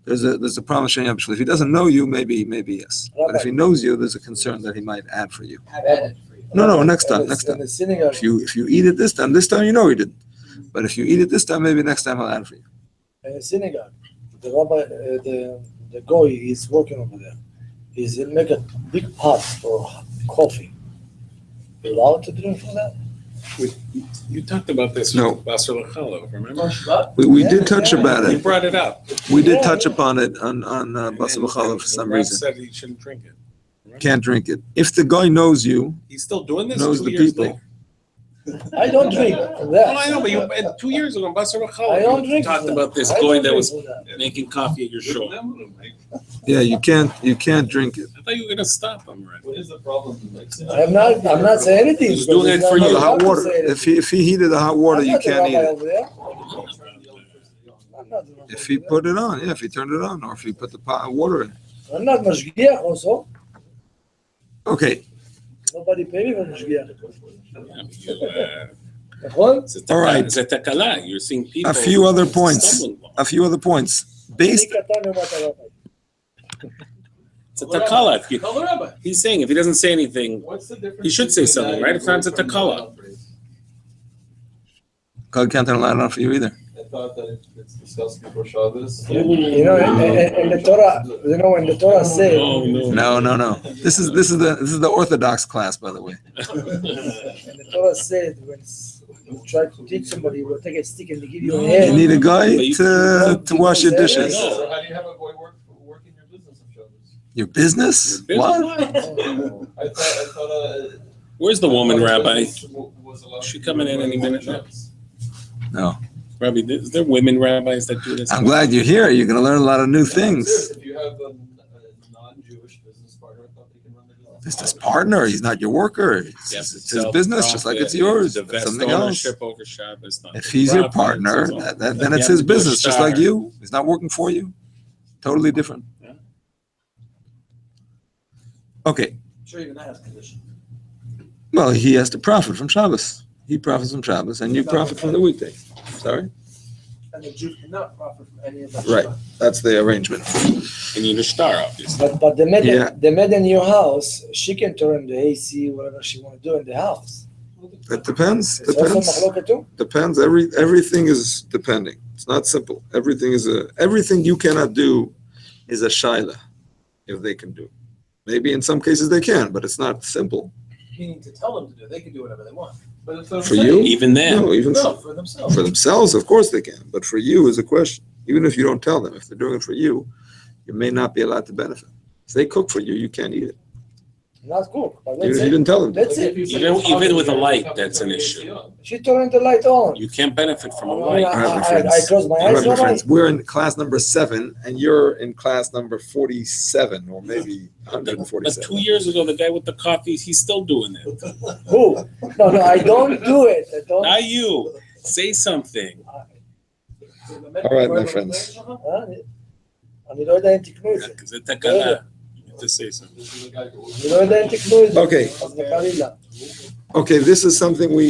there's a problem. Shema yarbe b'shvilai. If he doesn't know you, maybe yes. But if he knows you, there's a concern that he might add for you. have added for you. No, next time. In the synagogue, If you eat it this time you know he didn't. But if you eat it this time, maybe next time I'll add for you. in the synagogue, the rabbi, the goy is working over there. He's make a big pot for coffee. You allowed to drink from that? You talked about this No. with Basar L'Chalo, remember? On Shabbat? We Yeah, did touch yeah. about You it. brought it up. We did Yeah, touch yeah. upon it on Basar B'chala for some Rab reason. said he shouldn't drink it. Remember? Can't drink it. If the guy knows you, He's still doing this knows 2 the years people. later. I don't drink from Well, I that. know, but you, and 2 years ago, Basar I L'Chalo, don't you drink talked from about this I guy don't that drink was from that. making coffee at your show. yeah, you can't drink it. I thought you were gonna stop him, right? What is the problem? I'm not saying anything. He's because doing it's it for not you. my The job hot to water. say anything. If he heated the hot water, I'm you not the can't eat rabbi it. over there. I'm not the rabbi If he over put it on, if he turned it on, or if he put the pot of water in. there. I'm not mashgiach also. Okay, Nobody pay me for mashgiach. Yeah, נכון? All right. זה תקלה, you're seeing people. A few other it's a points. stumbling block. A few other points. אני Based, קטן לעומת הרבי. It's a takala. If you, Tell the rabbi. he's saying if he doesn't say anything, What's the difference? He should say between something, that right? and If not, it's a going from takala. the phrase? God can't turn a light on for you either. I thought that if it's discussed before Shabbos. You know, in the Torah, you know, when the Torah says, No. This is the Orthodox class, by the way. and the Torah said, when you try to teach somebody, you will take a stick and they give you a You head. need a guy to wash your dishes. So how do you have a boy work in your business on Shabbos? Your business? What? I thought. Where's the woman rabbi? Was allowed She to coming in work any on minute now. Shabbos. No. Rabbi, is there women rabbis that do this? I'm glad you're here. You're going to learn a lot of new things. If you have a non-Jewish business partner, I thought they can run the business. Business partner. He's not your worker. You have to It's his sell business, just like it's yours. Divest It's something else. ownership over Shabbos. not If the he's your profits, partner, it's all. then You it's have his to do a business, just like shtar. you. He's not working for you. Totally different. Okay. I'm sure even that has condition. Well, he has to profit from Shabbos. He profits from Shabbos, and you profit from the weekday. Sorry? And the Jew cannot profit from any of that. Right. That's the arrangement. And you need a star, obviously. But the maid, Yeah. the maid in your house, she can turn the AC, whatever she want to do in the house. It depends. It's also machloket too. Depends. Everything is depending. It's not simple. Everything you cannot do is a shaila if they can do. Maybe in some cases they can, but it's not simple. You need to tell them to do. They can do whatever they want. But it's what I'm For saying. you? Even then, No, even No, for themselves. for themselves, of course they can. But for you is a question. Even if you don't tell them, if they're doing it for you, you may not be allowed to benefit. If they cook for you, you can't eat it. Not cook, but Even let's if you say didn't tell them. That's Like it. if you say Even- it's even hot, with a you light, have to that's turn an the AC issue. on. she turned the light on. you can't benefit from a I, light. All right, my I friends. close my All eyes. right, my no friends. light. We're in class number 7, and you're in class number 47, or maybe But 147. 2 years ago, the guy with the coffees, he's still doing it. Who? No, I don't do it. I don't. Not you. Say something. All right, my friends. אני לא יודע אם תקנו את זה. זה תקלה. You have to say something. This is a guy who- אני לא יודע אם תקנו את זה. Okay. אז וחלילה. Okay, this is something we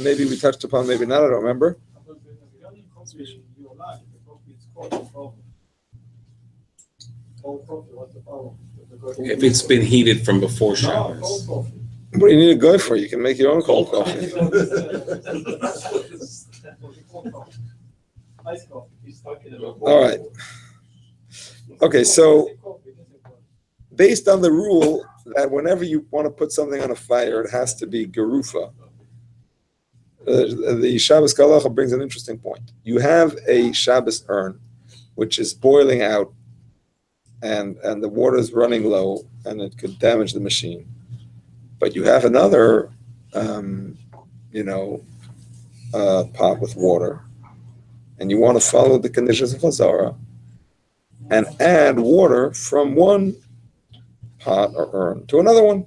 maybe we touched upon, maybe not, I don't remember. If it's been heated from before Shabbos. What do you need a guy for? You can make your own cold coffee. He's talking about. All right. Okay, so based on the rule that whenever you want to put something on a fire, it has to be gerufa, the Shabbos Kalacha brings an interesting point. You have a Shabbos urn, which is boiling out, and the water is running low, and it could damage the machine. But you have another, pot with water, and you want to follow the conditions of Chazara, and add water from one pot or urn to another one.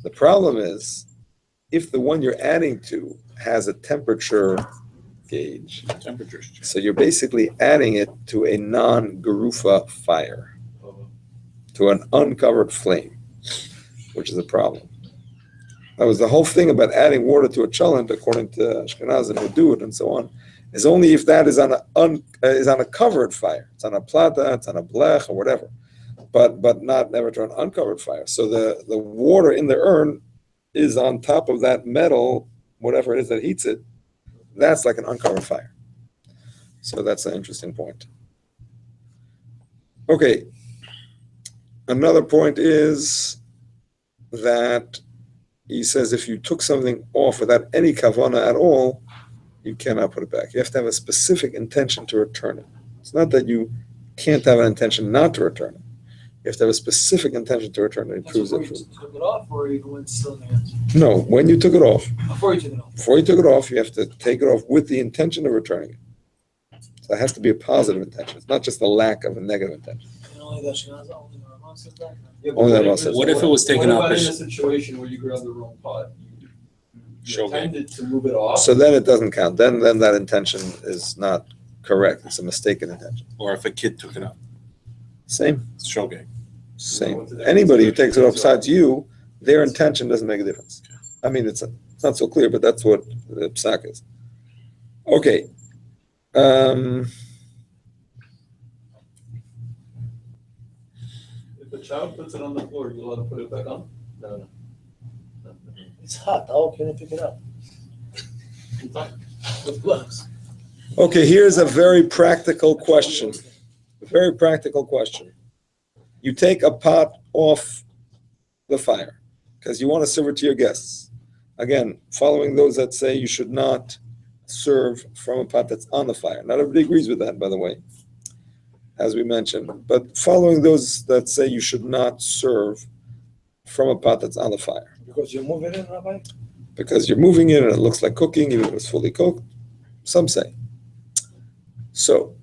The problem is, if the one you're adding to has a temperature gauge, Temperatures. so you're basically adding it to a non-gerufa fire, to an uncovered flame, which is a problem. That was the whole thing about adding water to a cholent, according to Ashkenazim who do it and so on, is only if that is on a covered fire. It's on a plata, it's on a blech or whatever, but not never to an uncovered fire. So the water in the urn is on top of that metal, whatever it is that heats it. That's like an uncovered fire. So that's an interesting point. Okay. Another point is that he says if you took something off without any kavana at all, you cannot put it back. You have to have a specific intention to return it. It's not that you can't have an intention not to return it. You have to have a specific intention to return it. It proves Before it. you took it off, or even when it's still in the hands? No, when you took it off, Before you took it off. before you took it off, you have to take it off with the intention of returning it. So it has to be a positive intention. It's not just a lack of a negative intention. And only the Ashkenaz, only the Ramon says that. Yeah, Only but that says What if it was taken what off about as- in a situation where you grab the wrong pot? You Shogeg. intended to move it off. So then it doesn't count. Then that intention is not correct. It's a mistaken intention. Or if a kid took it up. Same. It's shogeg. Same. Anybody who takes it off besides you, their intention doesn't make a difference. I mean, it's not so clear, but that's what the psak is. Okay. If a child puts it on the floor, you allowed to put it back on? No. It's hot, how can you pick it up? With gloves. Okay, here's a very practical question. A very practical question. You take a pot off the fire because you want to serve it to your guests. Again, following those that say you should not serve from a pot that's on the fire. Not everybody agrees with that, by the way, as we mentioned. But following those that say you should not serve from a pot that's on the fire. Because you're moving in, Rabbi? Because you're moving it and it looks like cooking, even if it's fully cooked. Some say. So,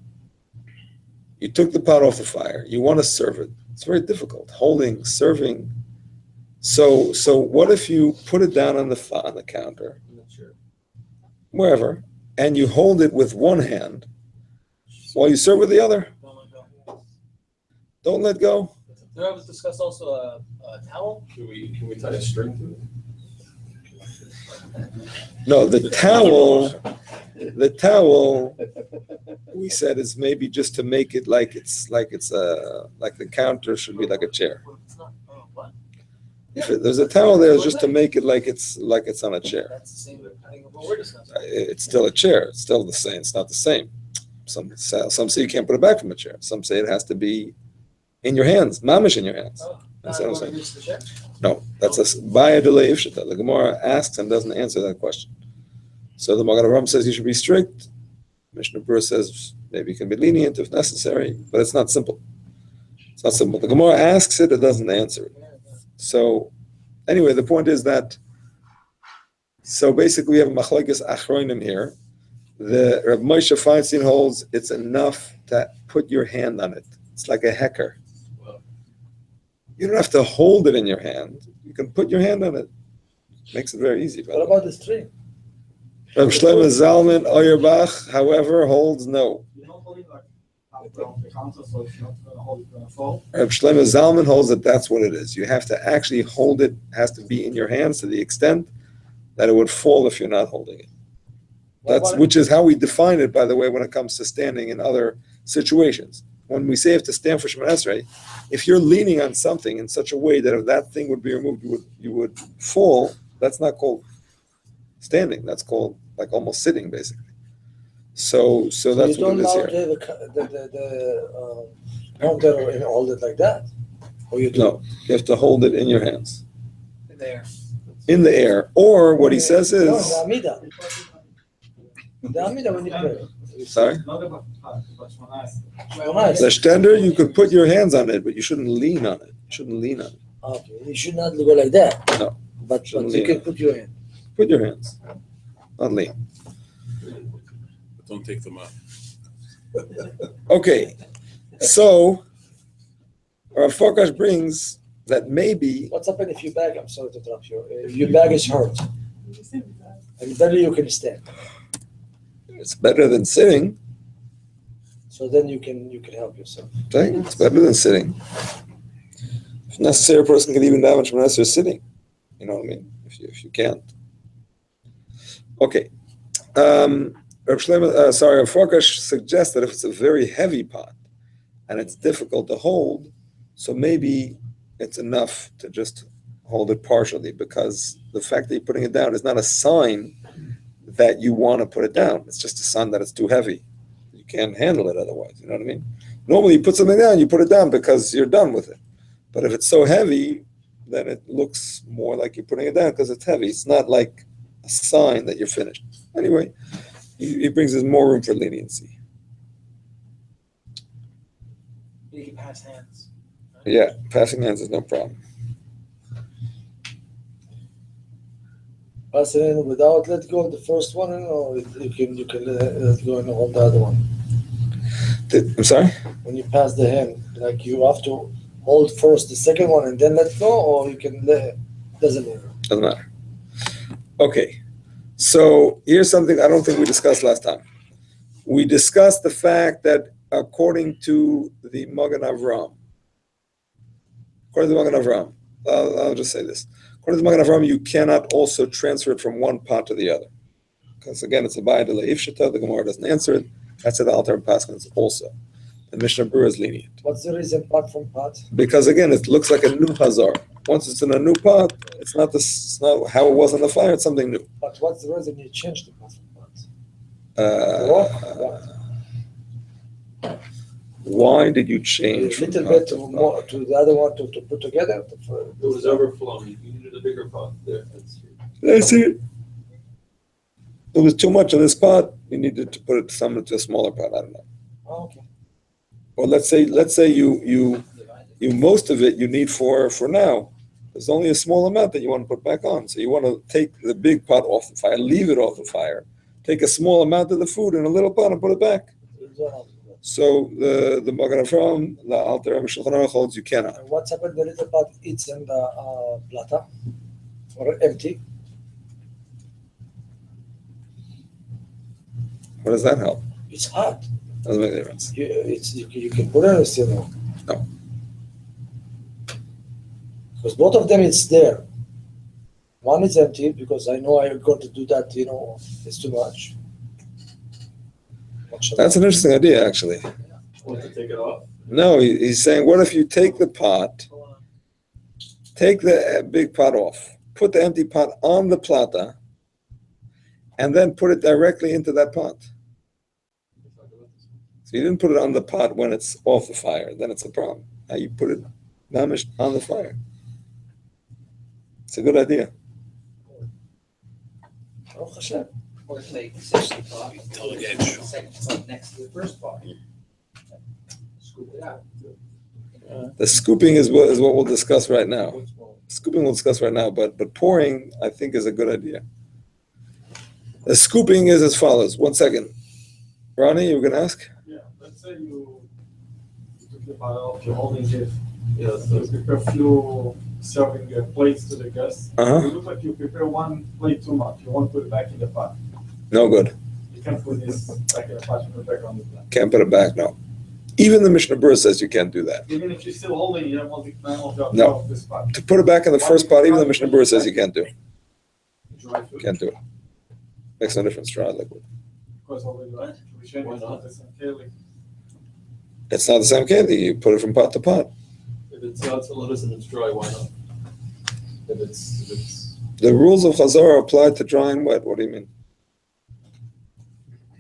you took the pot off the fire. You want to serve it. It's very difficult. Holding, serving. So what if you put it down on the counter, I'm not sure. wherever, and you hold it with one hand while you serve with the other? Don't let go. There was discussed also a towel. Can we tie a string to it? No, the towel we said is maybe just to make it like the counter should be like a chair. It's not, oh, what? If there's a towel there, it's just to make it like it's on a chair. That's the same thing of what we're discussing. It's still a chair. It's still the same. It's not the same. Some say you can't put it back from a chair. Some say it has to be in your hands, mamish in your hands. Oh, That's not what I'm going to saying. reach the chair? No, that's a baya delay ifshita. The Gemara asks and doesn't answer that question. So the Magen Avraham says you should be strict. Mishnah Berurah says maybe you can be lenient if necessary, but it's not simple. It's not simple. The Gemara asks it doesn't answer it. So anyway, the point is that, so basically we have machlokes achronim here. The Rav Moshe Feinstein holds it's enough to put your hand on it. It's like a hecker. You don't have to hold it in your hand. You can put your hand on it. Makes it very easy. What about the string? Rav Shlomo Zalman Auerbach, however, holds no. You don't hold it like on the counter, so it's not going to hold it going to fall. Rav Shlomo Zalman holds that that's what it is. You have to actually hold it, has to be in your hands to the extent that it would fall if you're not holding it. Which is how we define it, by the way, when it comes to standing in other situations. When we say you have to stand for Shemoneh Esrei, if you're leaning on something in such a way that if that thing would be removed, you would fall, that's not called standing. That's called like almost sitting, basically. So that's you what don't it is allow here. the counter and hold it like that? Or you do? No, you have to hold it in your hands, There. in the air. Or what he says No, is, the Amida. The Amida when you pray. sorry? Not about but Shemoneh Esrei. Oh, nice. The stender, you could put your hands on it, but you shouldn't lean on it. You shouldn't lean on it. Okay, you should not go like that. No. But Shouldn't you lean can on it. put your hand. Put your hands, not lean. Don't take them out. Okay, so Rav Fokash brings that maybe, What's happened if your bag, I'm sorry to interrupt you, if your bag is hurt, and then you can stand. it's better than sitting. So then you can help yourself. Right? It's better than sitting. If necessary, a person can even damage when they're sitting. You know what I mean? If you can't. Okay. Rav Fokash suggests that if it's a very heavy pot and it's difficult to hold, so maybe it's enough to just hold it partially, because the fact that you're putting it down is not a sign that you want to put it down. It's just a sign that it's too heavy. You can't handle it otherwise. You know what I mean? Normally you put something down, you put it down because you're done with it. But if it's so heavy, then it looks more like you're putting it down because it's heavy. It's not like a sign that you're finished. Anyway, he brings us more room for leniency. You can pass hands. Yeah, passing hands is no problem. Pass it in without let go of the first one, or you can let go and hold the other one. I'm sorry? When you pass the hand, like you have to hold first the second one and then let go, or you can let, doesn't matter. Doesn't matter. Okay, so here's something I don't think we discussed last time. We discussed the fact that according to the Magen Avraham, I'll just say this. According to Magen Avraham, you cannot also transfer it from one pot to the other. Because again, it's a bayad le'if shita, the Gemara doesn't answer it. That's at the Alter Paskins also. The Mishnah Berurah is lenient. What's the reason pot from pot? Because again, it looks like a new hazar. Once it's in a new pot, it's not how it was on the fire, it's something new. But what's the reason you changed the pot from pot? Why did you A change? little from bit pot to more pot? to the other one to put together? It was overflowing, you needed a bigger pot there. That's it. There was too much in this pot. You needed to put it some into a smaller pot. I don't know. Oh, okay. Or let's say you most of it you need for now. There's only a small amount that you want to put back on. So you want to take the big pot off the fire, leave it off the fire, take a small amount of the food in a little pot and put it back. So the Magen Avraham, the Alter Rebbe Shulchan Aruch holds you cannot. And what's happened? The little pot eats in the plata or empty. What does that help? It's hot. Doesn't make a difference. You can put it still. No. Because both of them it's there. One is empty because I know I'm going to do that. It's too much. That's an interesting idea, actually. Want to take it off? No, he's saying, what if you take the pot, take the big pot off, put the empty pot on the plata, and then put it directly into that pot? So you didn't put it on the pot when it's off the fire, then it's a problem. Now you put it mamish on the fire. It's a good idea. Baruch Hashem. Or take the second pot, the second pot next to the first pot. Scoop it out. The scooping is what we'll discuss right now. Scooping we'll discuss right now, but pouring, I think, is a good idea. The scooping is as follows. 1 second. Ronnie, you were going to ask? Yeah, let's say you took the pot off, you're holding it, so you prepare a few serving plates to the guests. Uh-huh. It looks like you prepare one plate too much, you want to put it back in the pot. No good. You can't put this back in the pot, you put it back on the plate. Can't put it back, no. Even the Mishnah Berurah says you can't do that. Even if you're still holding, you have multi-time No. of this pot. To put it back in the first pot, even the Mishnah Berurah says you can't do. Dry food, Can't do it. Makes no difference, dry liquid. because already, right? We share it's not the same keli. It's not the same candy. You put it from pot to pot. If it's not so lettuce and it's dry, why not? If it's, The rules of Chazara apply to dry and wet. What do you mean?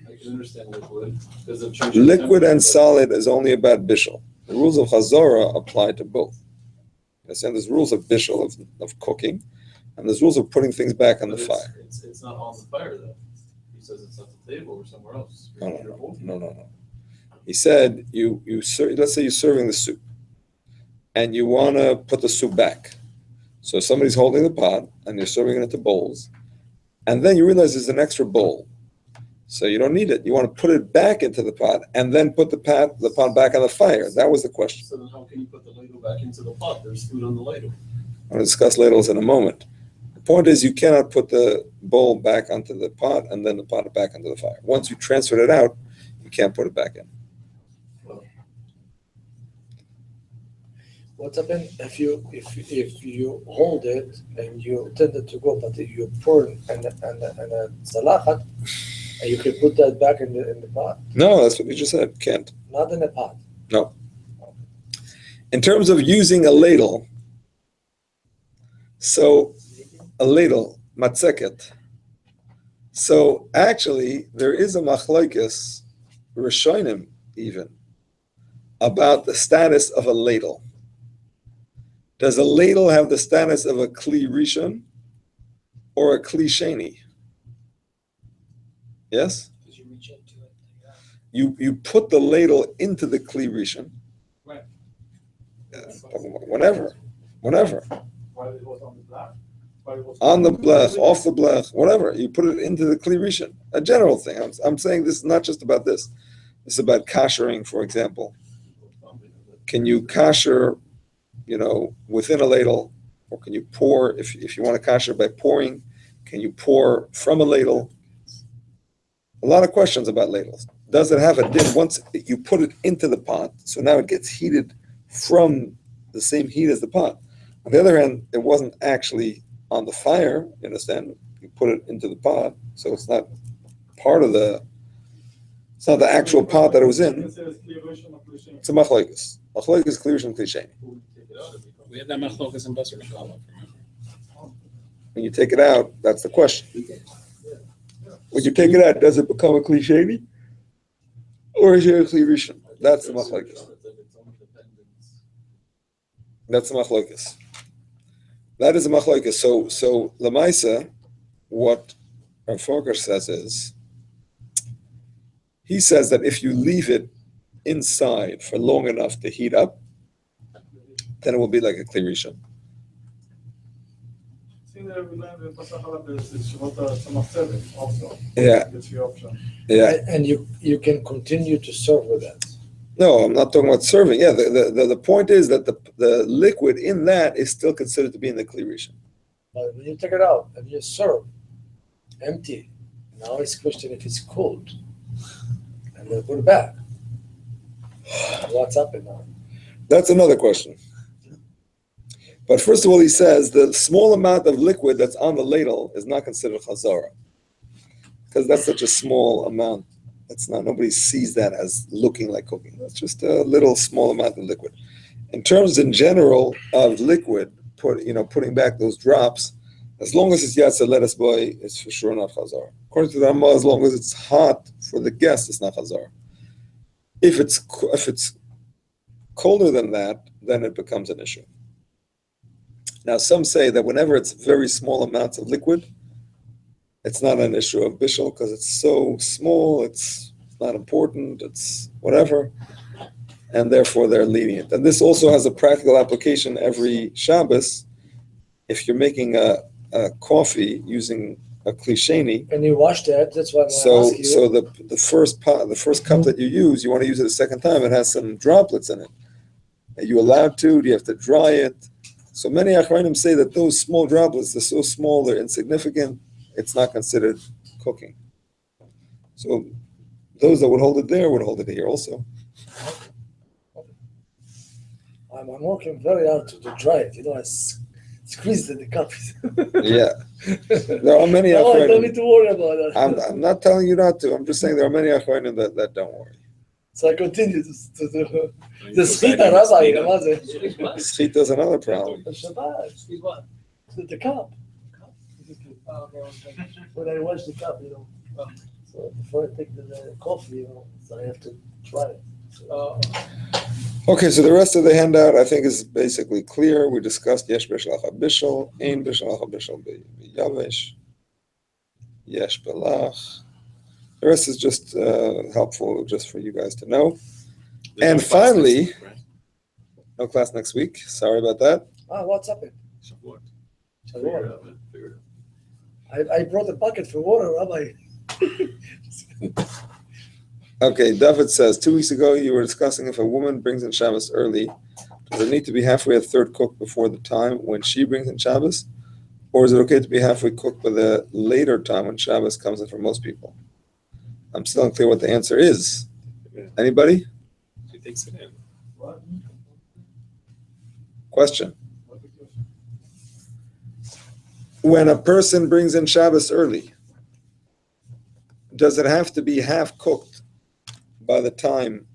I can understand liquid, because it changes. Liquid and solid is only about bishul. The rules of Chazara apply to both. You understand? There's rules of bishul, of cooking, and there's rules of putting things back on the fire. It's not on the fire though. He says it's at the table or somewhere else. No. He said, let's say you're serving the soup, and you want to put the soup back. So somebody's holding the pot, and you're serving it into bowls, and then you realize there's an extra bowl. So you don't need it. You want to put it back into the pot, and then put the pot back on the fire. That was the question. So then how can you put the ladle back into the pot? There's food on the ladle. I'm going to discuss ladles in a moment. The point is you cannot put the bowl back onto the pot and then the pot back onto the fire. Once you transferred it out, you can't put it back in. What happens if you hold it and you tend it to go, but you pour it and a zalachat, and you can put that back in the pot? No, that's what you just said. Can't. Not in a pot. No. In terms of using a ladle, so a ladle, matzeket. So actually, there is a machlokes, rishonim even, about the status of a ladle. Does a ladle have the status of a kli rishon or a kli sheni? Yes? Because you reach into it. You put the ladle into the kli rishon. When? Whenever. While it was on the black? On the blech, off the blech, whatever. You put it into the kli rishon. A general thing. I'm saying this is not just about this. This is about koshering, for example. Can you kosher, within a ladle, or can you pour, if you want to kosher by pouring, can you pour from a ladle? A lot of questions about ladles. Does it have a din once you put it into the pot, so now it gets heated from the same heat as the pot? On the other hand, it wasn't actually on the fire, you understand? You put it into the pot, so it's not part of it's not the actual pot that it was in. It's a machlokes. Machlokes, clear and cliche. We had that machlokas in Basar Mechalov. When you take it out, that's the question. When you take it out, does it become a cliche? Or is it a clear? That's the machlokes. That's the machlokes. That is a machlokes. So Lamaisa, what Rav Fokker says is, he says that if you leave it inside for long enough to heat up, then it will be like a clear rishon. Yeah. Yeah. And you can continue to serve with that. No, I'm not talking about serving. Yeah, the point is that the liquid in that is still considered to be in the clear rishon. But when you take it out and you serve empty, now it's question if it's cold. And then put it back. What's happened now? That's another question. But first of all, he says the small amount of liquid that's on the ladle is not considered chazara, because that's such a small amount. That's not, nobody sees that as looking like cooking. That's just a little small amount of liquid. In terms in general of liquid, putting back those drops, as long as it's yatsa lettuce boy, it's for sure not chazara. According to the Rama, as long as it's hot for the guest, it's not chazara. If it's colder than that, then it becomes an issue. Now, some say that whenever it's very small amounts of liquid, it's not an issue of bishul because it's so small, it's not important, it's whatever, and therefore they're lenient. And this also has a practical application every Shabbos. If you're making a coffee using a klisheni, and you wash that, that's why I'm so ask you. so the first cup that you use, you want to use it a second time. It has some droplets in it. Are you allowed to? Do you have to dry it? So many Achronim say that those small droplets, they're so small, they're insignificant, it's not considered cooking. So those that would hold it there would hold it here also. I'm working very hard to dry it. I squeeze the cup. Yeah. There are many No, I don't Achronim. need to worry about that. I'm not telling you not to. I'm just saying there are many Achronim that don't worry. So I continue to do the schita, Rabbi. What is it? Schita is another problem. The Shabbat. Squeeze what? The cup. Oh, okay. When I wash the cup, So before I take the coffee, so I have to try it. Okay, so the rest of the handout I think is basically clear. We discussed yesh b'shalach bishul, ein b'shalach bishul b'yavesh, yesh b'lach. The rest is just helpful just for you guys to know. And finally, no class next week. Sorry about that. What's happened? Shavuot. Shavuot. Figure it out. I brought a bucket for water, Rabbi. Okay, David says, 2 weeks ago you were discussing if a woman brings in Shabbos early, does it need to be halfway a third cooked before the time when she brings in Shabbos? Or is it okay to be halfway cooked by the later time when Shabbos comes in for most people? I'm still unclear what the answer is. Anybody? She takes it in. Question. When a person brings in Shabbos early, does it have to be half cooked by the time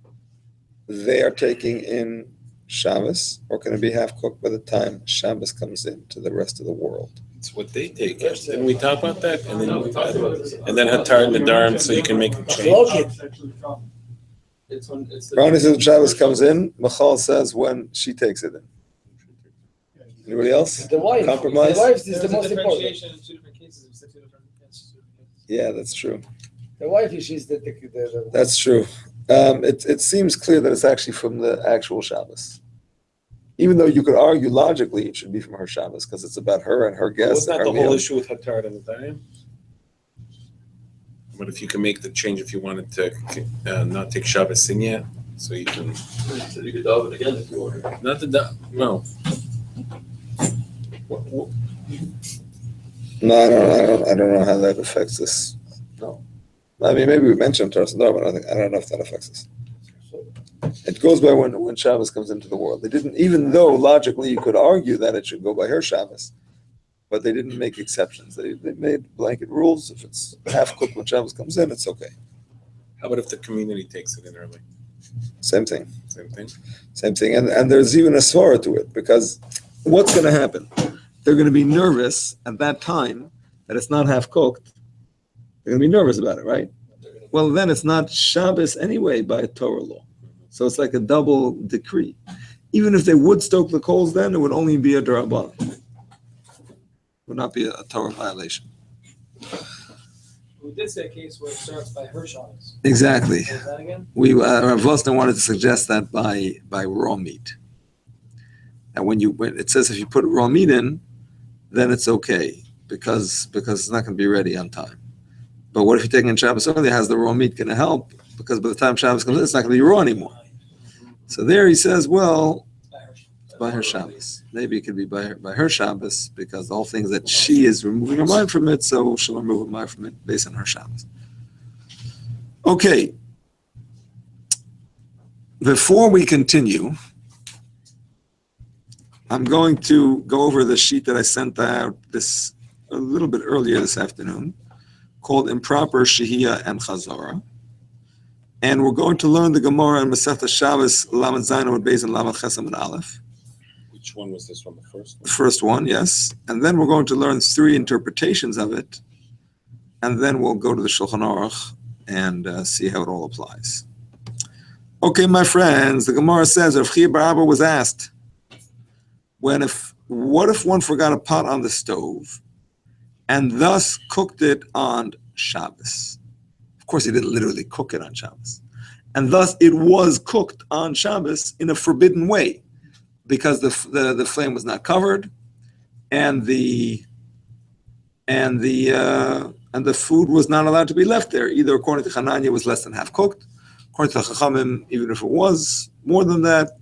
they are taking in Shabbos, or can it be half cooked by the time Shabbos comes in to the rest of the world? It's what they take. Didn't we talk about that? And then Hatar and Nadarim, so you can make a change. It's the. Ronnie says Shabbos comes in. Michal says when she takes it in. Anybody else? The wife. Compromise? The wife is There's the a most important. differentiation in two different cases. We said two different cases. Yeah, that's true. The wife, she's the That's true. It seems clear that it's actually from the actual Shabbos. Even though you could argue logically it should be from her Shabbos because it's about her and her guests. Wasn't that and the her whole meal. issue with Hatar and Nadarim? But if you can make the change if you wanted to not take Shabbos in yet, so you can. So you could dove it again if you order. Not the no. No, I don't know how that affects this. No. I mean, maybe we mentioned Taras Adar, but I don't know if that affects us. It goes by when Shabbos comes into the world. They didn't, even though logically you could argue that it should go by her Shabbos, but they didn't make exceptions. They made blanket rules. If it's half cooked when Shabbos comes in, it's okay. How about if the community takes it in early? Same thing. Same thing. Same thing. And there's even a svara to it, because what's going to happen? They're going to be nervous at that time that it's not half cooked. They're going to be nervous about it, right? Well, then it's not Shabbos anyway by Torah law. So it's like a double decree. Even if they would stoke the coals then, it would only be a Darabanan. It would not be a Torah violation. We did say a case where it starts by her Shabbos. Exactly. What was that again? Rav Vosner wanted to suggest that by raw meat. And when it says if you put raw meat in, then it's okay because it's not going to be ready on time. But what if you're taking in Shabbos early? Has the raw meat going to help? Because by the time Shabbos comes in, it's not going to be raw anymore. So there he says, well, by her Shabbos. Maybe it could be by her Shabbos, because the whole thing is that she is removing her mind from it, so she'll remove her mind from it based on her Shabbos. Okay. Before we continue, I'm going to go over the sheet that I sent out a little bit earlier this afternoon, called Improper Chazara and Chazara. And we're going to learn the Gemara in Masechta Shabbos, Lamed Zayin Amud Beis and Lamed Ches Amud Aleph. Which one was this one? The first one? The first one, yes. And then we're going to learn 3 interpretations of it. And then we'll go to the Shulchan Aruch and see how it all applies. Okay, my friends, the Gemara says, Rav Chia bar Abba was asked, what if one forgot a pot on the stove and thus cooked it on Shabbos? Of course, he didn't literally cook it on Shabbos. And thus it was cooked on Shabbos in a forbidden way, because the flame was not covered, and the food was not allowed to be left there. Either according to Hananya, it was less than half cooked. According to Chachamim, even if it was more than that,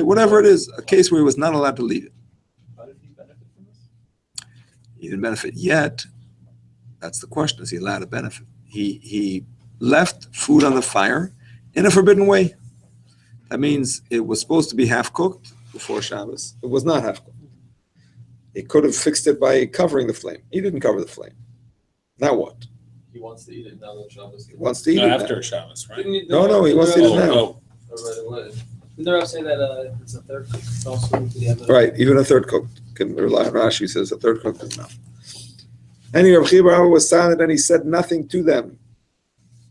whatever it is, a case where he was not allowed to leave it. How did he benefit from this? He didn't benefit yet. That's the question: is he allowed to benefit? He left food on the fire in a forbidden way. That means it was supposed to be half cooked before Shabbos. It was not half cooked. He could have fixed it by covering the flame. He didn't cover the flame. Now what? He wants to eat it now that Shabbos. He wants to eat No, it after now. Shabbos, right? No, he wants to eat it now. Oh, Right away. Didn't the Rav say that it's a third cook also? Did he have a- Right, even a third cooked can rely on Rashi. Says a third cooked is enough. Anyway, Rav Chia bar Abba was silent and he said nothing to them.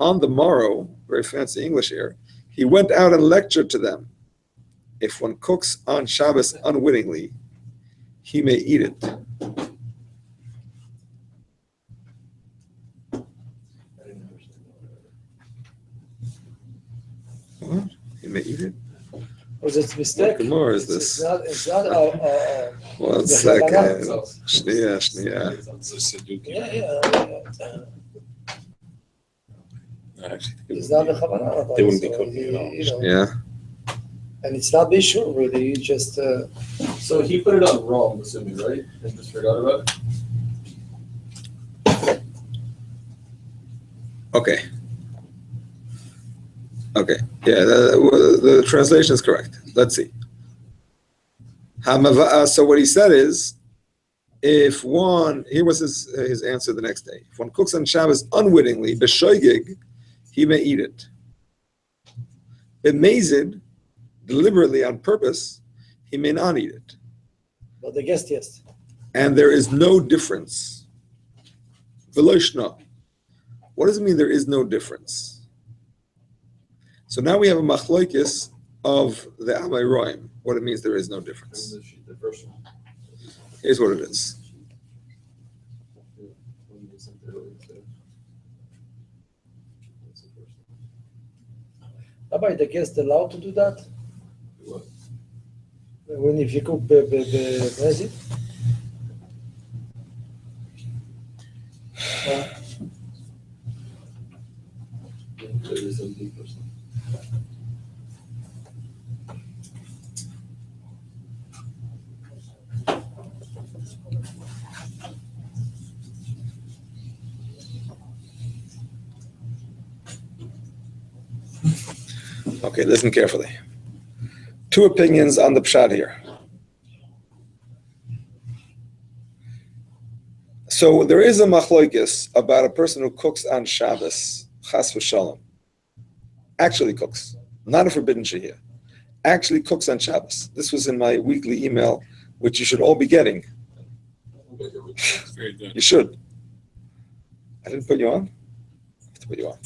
On the morrow, very fancy English here, he went out and lectured to them. If one cooks on Shabbos unwittingly, he may eat it. What? He may eat it? Was it a mistake? What Gemara is this? It's not 1 second. Shniya. it's a Saduki. yeah. No, actually, It's not a Chavana, but They wouldn't be so cooking at all. you know, Yeah. and it's not Bishul, really, you just, So he put it on raw, I'm assuming, right? And just forgot about it? Okay. Yeah, the translation is correct. Let's see. So what he said is, here was his answer the next day. If one cooks on Shabbos unwittingly, b'shoigig, he may eat it. B'mezid, deliberately on purpose, he may not eat it. but the guest, yes. And there is no difference. V'lo shna. What does it mean there is no difference? So now we have a machloikis of the Amayroim, what it means there is no difference. The first one. Here's what it is. Rabbi, the guest allowed to do that? What? If you cook mezid? Okay, listen carefully. 2 opinions on the pshat here. So there is a machlokes about a person who cooks on Shabbos, chas v'shalom. Actually cooks, not a forbidden shehiyah. Actually cooks on Shabbos. This was in my weekly email, which you should all be getting. Very good. You should. I didn't put you on? I have to put you on.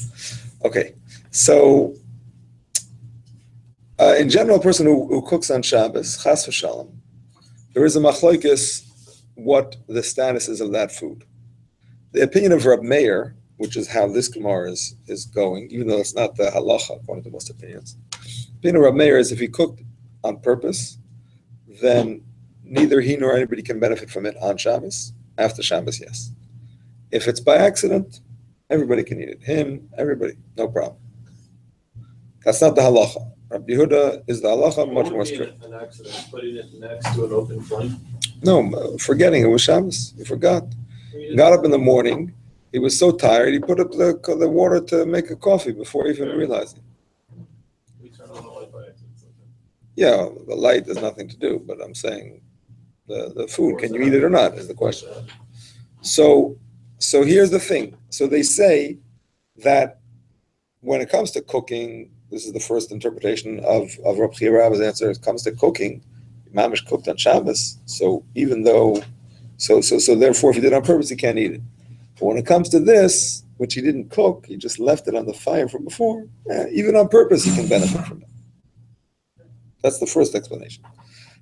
Okay. So, in general, a person who cooks on Shabbos, chas v'shalom, there is a machlokes what the status is of that food. The opinion of Rab Meir, which is how this Gemara is going, even though it's not the halacha, one of the most opinions. The opinion of Rab Meir is if he cooked on purpose, then neither he nor anybody can benefit from it on Shabbos. After Shabbos, yes. If it's by accident, everybody can eat it. Him, everybody, no problem. That's not the halacha. Rabbi Yehuda is the halacha, much more strict. An accident, putting it next to an open flame. No, forgetting it was Shabbos. He forgot. Got up in the morning. He was so tired, he put up the water to make a coffee before he even realized it. We turn on the light by accident. Yeah, the light has nothing to do, but I'm saying the food, can you eat it or not, is the question. So here's the thing. So they say that when it comes to cooking, this is the first interpretation of Rav Chia Rabba's answer. It comes to cooking, Mamish cooked on Shabbos. So even though, so therefore, if he did it on purpose, he can't eat it. But when it comes to this, which he didn't cook, he just left it on the fire from before. Even on purpose, he can benefit from it. That's the first explanation.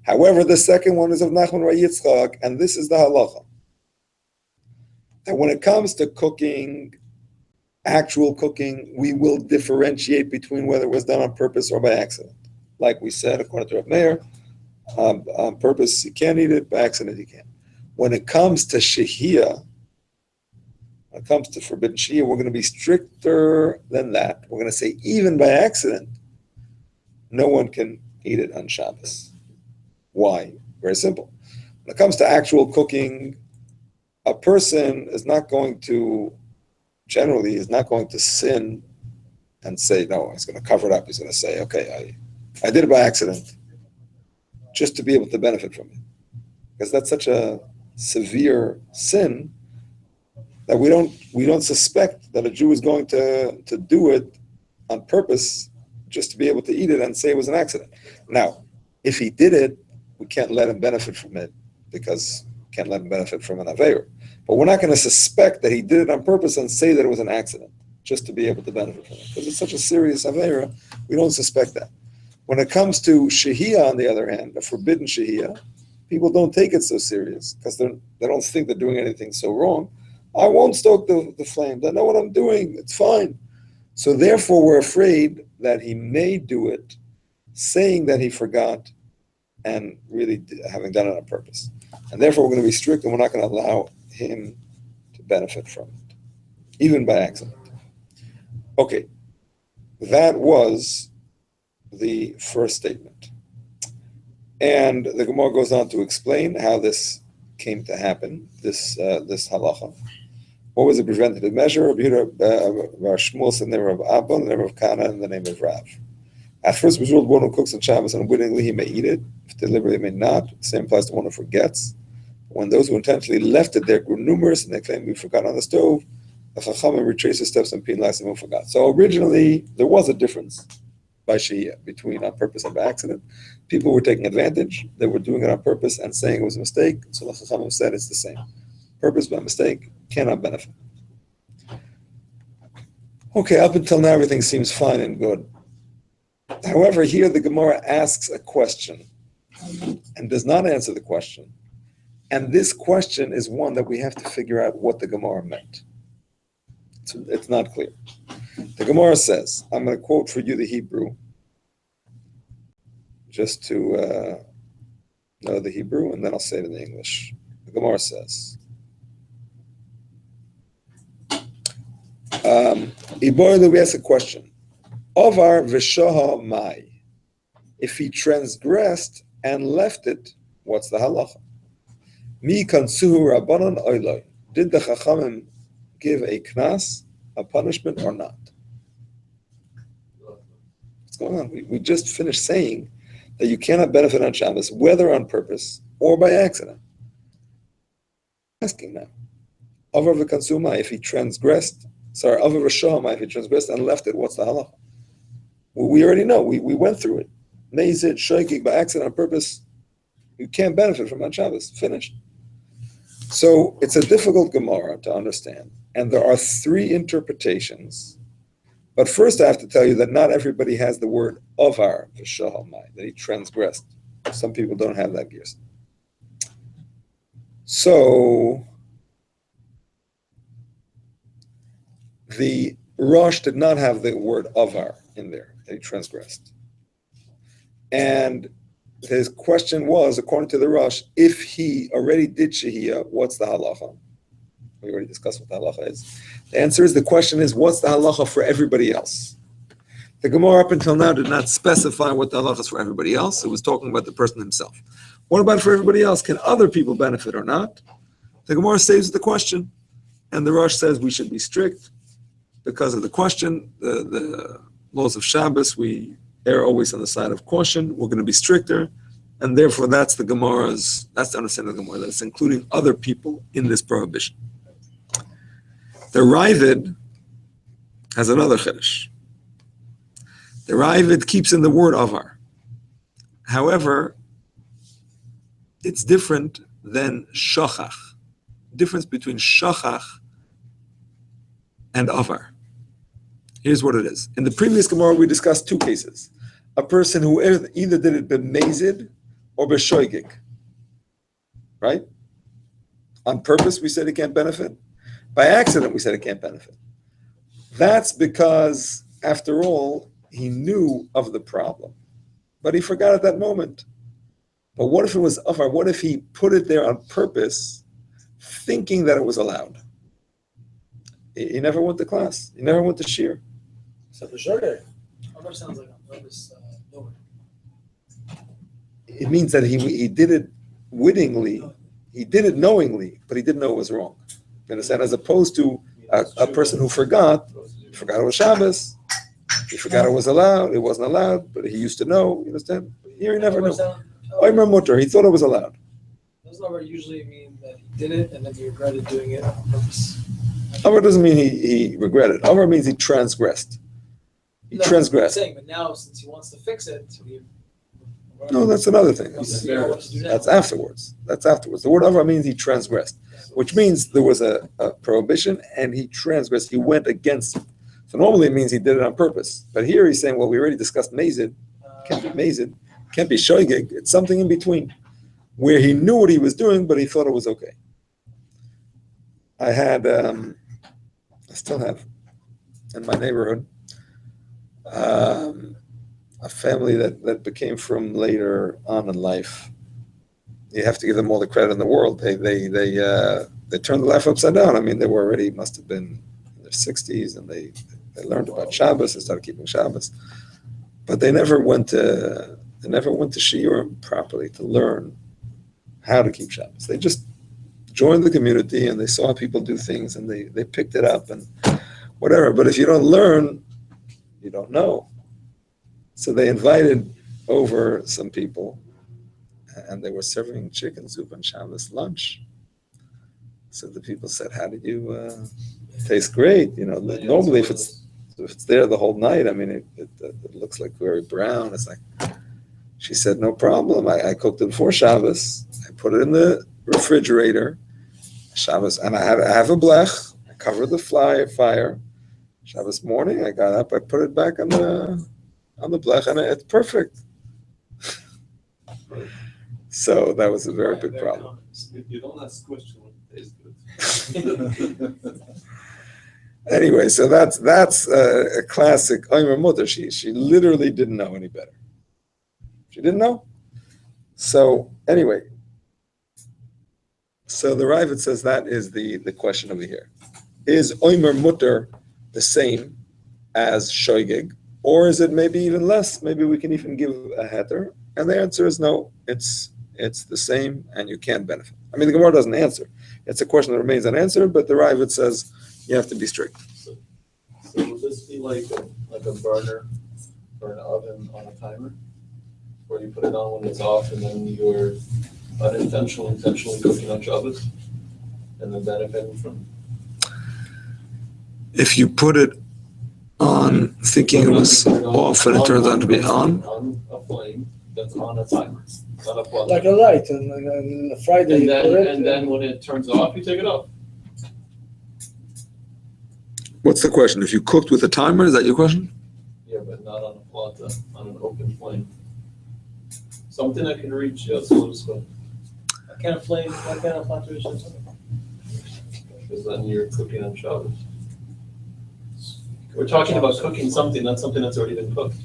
However, the second one is of Nachman Bar Yitzchak, and this is the halacha. That when it comes to cooking, actual cooking, we will differentiate between whether it was done on purpose or by accident. Like we said, according to Rav Meir, on purpose you can't eat it, by accident you can. When it comes to shehiyah, when it comes to forbidden shehiyah, we're going to be stricter than that. We're going to say even by accident, no one can eat it on Shabbos. Why? Very simple. When it comes to actual cooking, a person is not going to, generally, is not going to sin and say, no, he's going to cover it up. He's going to say, okay, I did it by accident, just to be able to benefit from it. Because that's such a severe sin that we don't suspect that a Jew is going to do it on purpose just to be able to eat it and say it was an accident. Now, if he did it, we can't let him benefit from it because we can't let him benefit from an aveir. But we're not going to suspect that he did it on purpose and say that it was an accident just to be able to benefit from it. Because it's such a serious aveir, we don't suspect that. When it comes to shehiyah, on the other hand, the forbidden shehiyah, people don't take it so serious because they don't think they're doing anything so wrong. I won't stoke the flame. I know what I'm doing. It's fine. So therefore, we're afraid that he may do it, saying that he forgot and really having done it on purpose. And therefore, we're going to be strict and we're not going to allow him to benefit from it, even by accident. Okay, that was the first statement. And the Gemara goes on to explain how this came to happen, this halacha. What was the preventative measure? Rabbi Shmuel said the name of Abba, the name of Kana, and the name of Rav. At first, it was ruled one who cooks on Shabbos unwittingly, he may eat it. If deliberately, he may not. The same applies to one who forgets. When those who intentionally left it there grew numerous and they claimed we forgot on the stove, the Chachamim retraced his steps and penalized them who forgot. So originally, there was a difference by shehiyah between on purpose and by accident. People were taking advantage. They were doing it on purpose and saying it was a mistake. So the Chachamim said it's the same. Purpose by mistake cannot benefit. Okay, up until now, everything seems fine and good. However, here the Gemara asks a question and does not answer the question. And this question is one that we have to figure out what the Gemara meant. It's not clear. The Gemara says, I'm going to quote for you the Hebrew, just to know the Hebrew, and then I'll say it in the English. The Gemara says, we ask a question. Ovar v'shoha mai. If he transgressed and left it, what's the halacha? Mi kansuhu rabbanon oiloi. Did the Chachamim give a knas, a punishment, or not? What's going on? We just finished saying that you cannot benefit on Shabbos, whether on purpose or by accident. Asking now. Avar v'kansuma, if he transgressed, Avar v'shahama, if he transgressed and left it, what's the halacha? We already know, we went through it. Mezid, shoigig, by accident, on purpose, you can't benefit from on Shabbos, finished. So it's a difficult Gemara to understand. And there are three interpretations. But first I have to tell you that not everybody has the word avar v'shahamai, that he transgressed. Some people don't have that gears. So the Rosh did not have the word avar in there, that he transgressed. And his question was, according to the Rosh, if he already did Shehiyah, what's the halacha? We already discussed what the halacha is. The answer is, the question is, what's the halacha for everybody else? The Gemara up until now did not specify what the halacha is for everybody else. It was talking about the person himself. What about for everybody else? Can other people benefit or not? The Gemara saves the question. And the Rosh says we should be strict because of the question. The laws of Shabbos, we err always on the side of caution. We're going to be stricter. And therefore, that's the understanding of the Gemara, that it's including other people in this prohibition. The Ravid has another chiddush. The Ravid keeps in the word avar. However, it's different than shachach. Difference between shachach and avar. Here's what it is. In the previous Gemara, we discussed two cases. A person who either did it b'mezid or b'shoigig. Right? On purpose, we said he can't benefit. By accident, we said it can't benefit. That's because, after all, he knew of the problem, but he forgot at that moment. But what if it was avar? What if he put it there on purpose, thinking that it was allowed? He never went to class. He never went to shir. So for sure. Avar sounds like on purpose, knowing. It means that he did it wittingly. He did it knowingly, but he didn't know it was wrong. You understand? As opposed to a person who forgot it was Shabbos, he forgot it was allowed, it wasn't allowed, but he used to know, you understand? Here he never knew. Oimer mutter, he thought it was allowed. Doesn't avar usually mean that he did it and then he regretted doing it on purpose? Avar doesn't mean he regretted. Avar means he transgressed. He transgressed. I'm saying, but now since he wants to fix it, No, that's another thing. That's That's afterwards. The word avar means he transgressed, which means there was a prohibition and he transgressed. He went against it. So normally it means he did it on purpose. But here he's saying, well, we already discussed mazid. Can't be mazid. Can't be shoigig. It's something in between where he knew what he was doing, but he thought it was okay. I still have in my neighborhood, a family that became from later on in life. You have to give them all the credit in the world. They turned the life upside down. I mean, they must have been in their 60s, and they learned about Shabbos and started keeping Shabbos. But they never went to shiurim properly to learn how to keep Shabbos. They just joined the community and they saw people do things and they picked it up and whatever. But if you don't learn, you don't know. So they invited over some people, and they were serving chicken soup on Shabbos lunch. So the people said, "How did you? Tastes great. You know, normally if it's there the whole night, I mean, it looks like very brown. It's like." She said, "No problem. I cooked it before Shabbos. I put it in the refrigerator, Shabbos, and I have a blech. I covered the fire. Shabbos morning, I got up. I put it back on the blech, and it's perfect." So that was a very big problem. You don't ask questions when it tastes good. Anyway, so that's a classic Oimer Mutter. She literally didn't know any better. She didn't know. So anyway, so the Ravid says that is the question over here. Is Oimer Mutter the same as Shoigig, or is it maybe even less? Maybe we can even give a heter. And the answer is no, it's the same and you can't benefit. I mean, the Gemara doesn't answer. It's a question that remains unanswered, but the Ravid says you have to be strict. So would this be like a burner or an oven on a timer? Where you put it on when it's off and then you're intentionally cooking on Shabbos and then benefiting from if you put it on thinking it was off and it turns out to be on. On a flame that's on a timer, not a plug. Like a light, and Friday And you put then, it. and then when it turns off, you take it off. What's the question? If you cooked with a timer, is that your question? Yeah, but not on a plata, on an open flame. Something I can reach, yes, let's go. What kind of flame, what kind of plata is it? Because then you're cooking on Shabbos. We're talking about cooking something, not something that's already been cooked.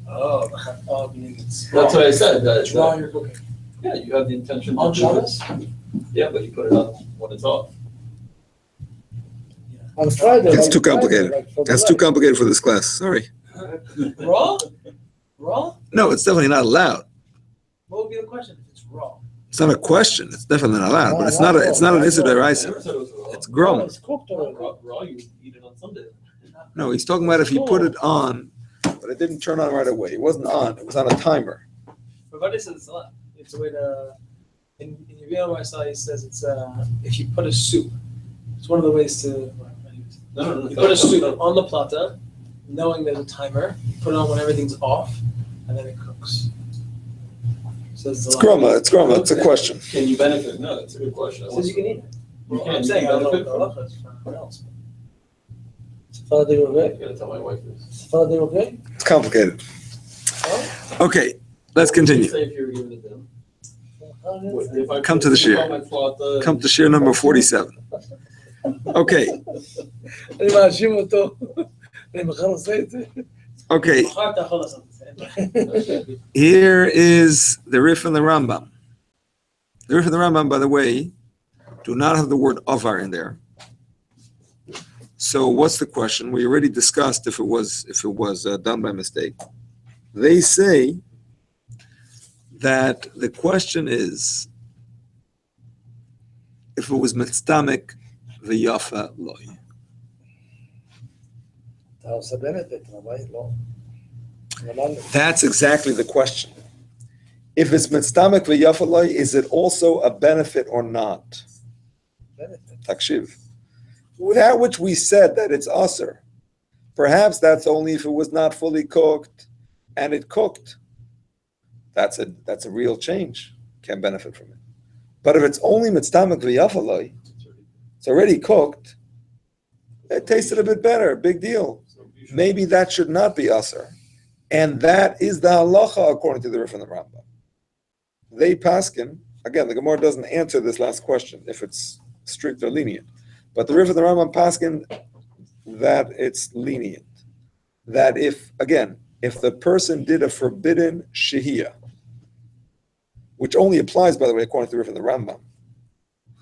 Oh, I mean, it's. That's what I said, It's raw, that, you're cooking. yeah, you have the intention to On do it. Shabbos? Yeah, but you put it on when it's off. On Friday. It's like too Friday, complicated. like for the That's too light. complicated. complicated for this class. Sorry. Raw? Raw? No, it's definitely not allowed. What would be the question if it's raw? It's not a question. It's definitely not allowed. But it's not a. It's not an issue I deraisa. never said it was raw. It's grum. It's cooked already. Raw, you eat it on Sunday. No, he's talking about if he put it on, but it didn't turn on right away. It wasn't on. It was on a timer. But Vadi says it's allowed. It's a way to, in Yaviyah where I saw he says it's, if you put a soup, it's one of the ways to, No. you put a soup on the plata, knowing there's a timer, you put it on when everything's off, and then it cooks. So It's grumma. It's grumma. It's a question. Can you benefit? No, that's a good question. Says you can eat it. You Well, can, I'm you saying, I can don't know benefit what from it. the halacha is for everyone else. Friday, okay? I gotta tell my wife this. Friday, okay? It's complicated. Huh? Okay, let's continue. Say if you're giving it them. If I Come put to the soup shir. on my plata, Come to shir number 47. Okay, אני מאשים אותו. אני מחר עושה את זה. okay. מחר אתה יכול לעשות את זה. Here is the Rif and the Rambam. The Rif and the Rambam, by the way, do not have the word avar in there. So what's the question? We already discussed if it was done by mistake. They say that the question is if it was mitztamek v'yafa loy. אתה עושה benefit, רבי, לא. למדנו. That's exactly the question. If it's mitztamek v'yafa loy, is it also a benefit or not? benefit. Takshiv. That which we said that it's usher. Perhaps that's only if it was not fully cooked and it cooked. That's a real change. Can benefit from it. But if it's only mitztamek v'yafaloi, it's already cooked, it tasted a bit better, big deal. Maybe that should not be usher. And that is the halacha according to the Rif and the Rambam. They paskin, again, the Gemara doesn't answer this last question, if it's strict or lenient. But the Rif and the Rambam paskin that it's lenient. That if the person did a forbidden shehiyah, which only applies, by the way, according to the Rif and the Rambam,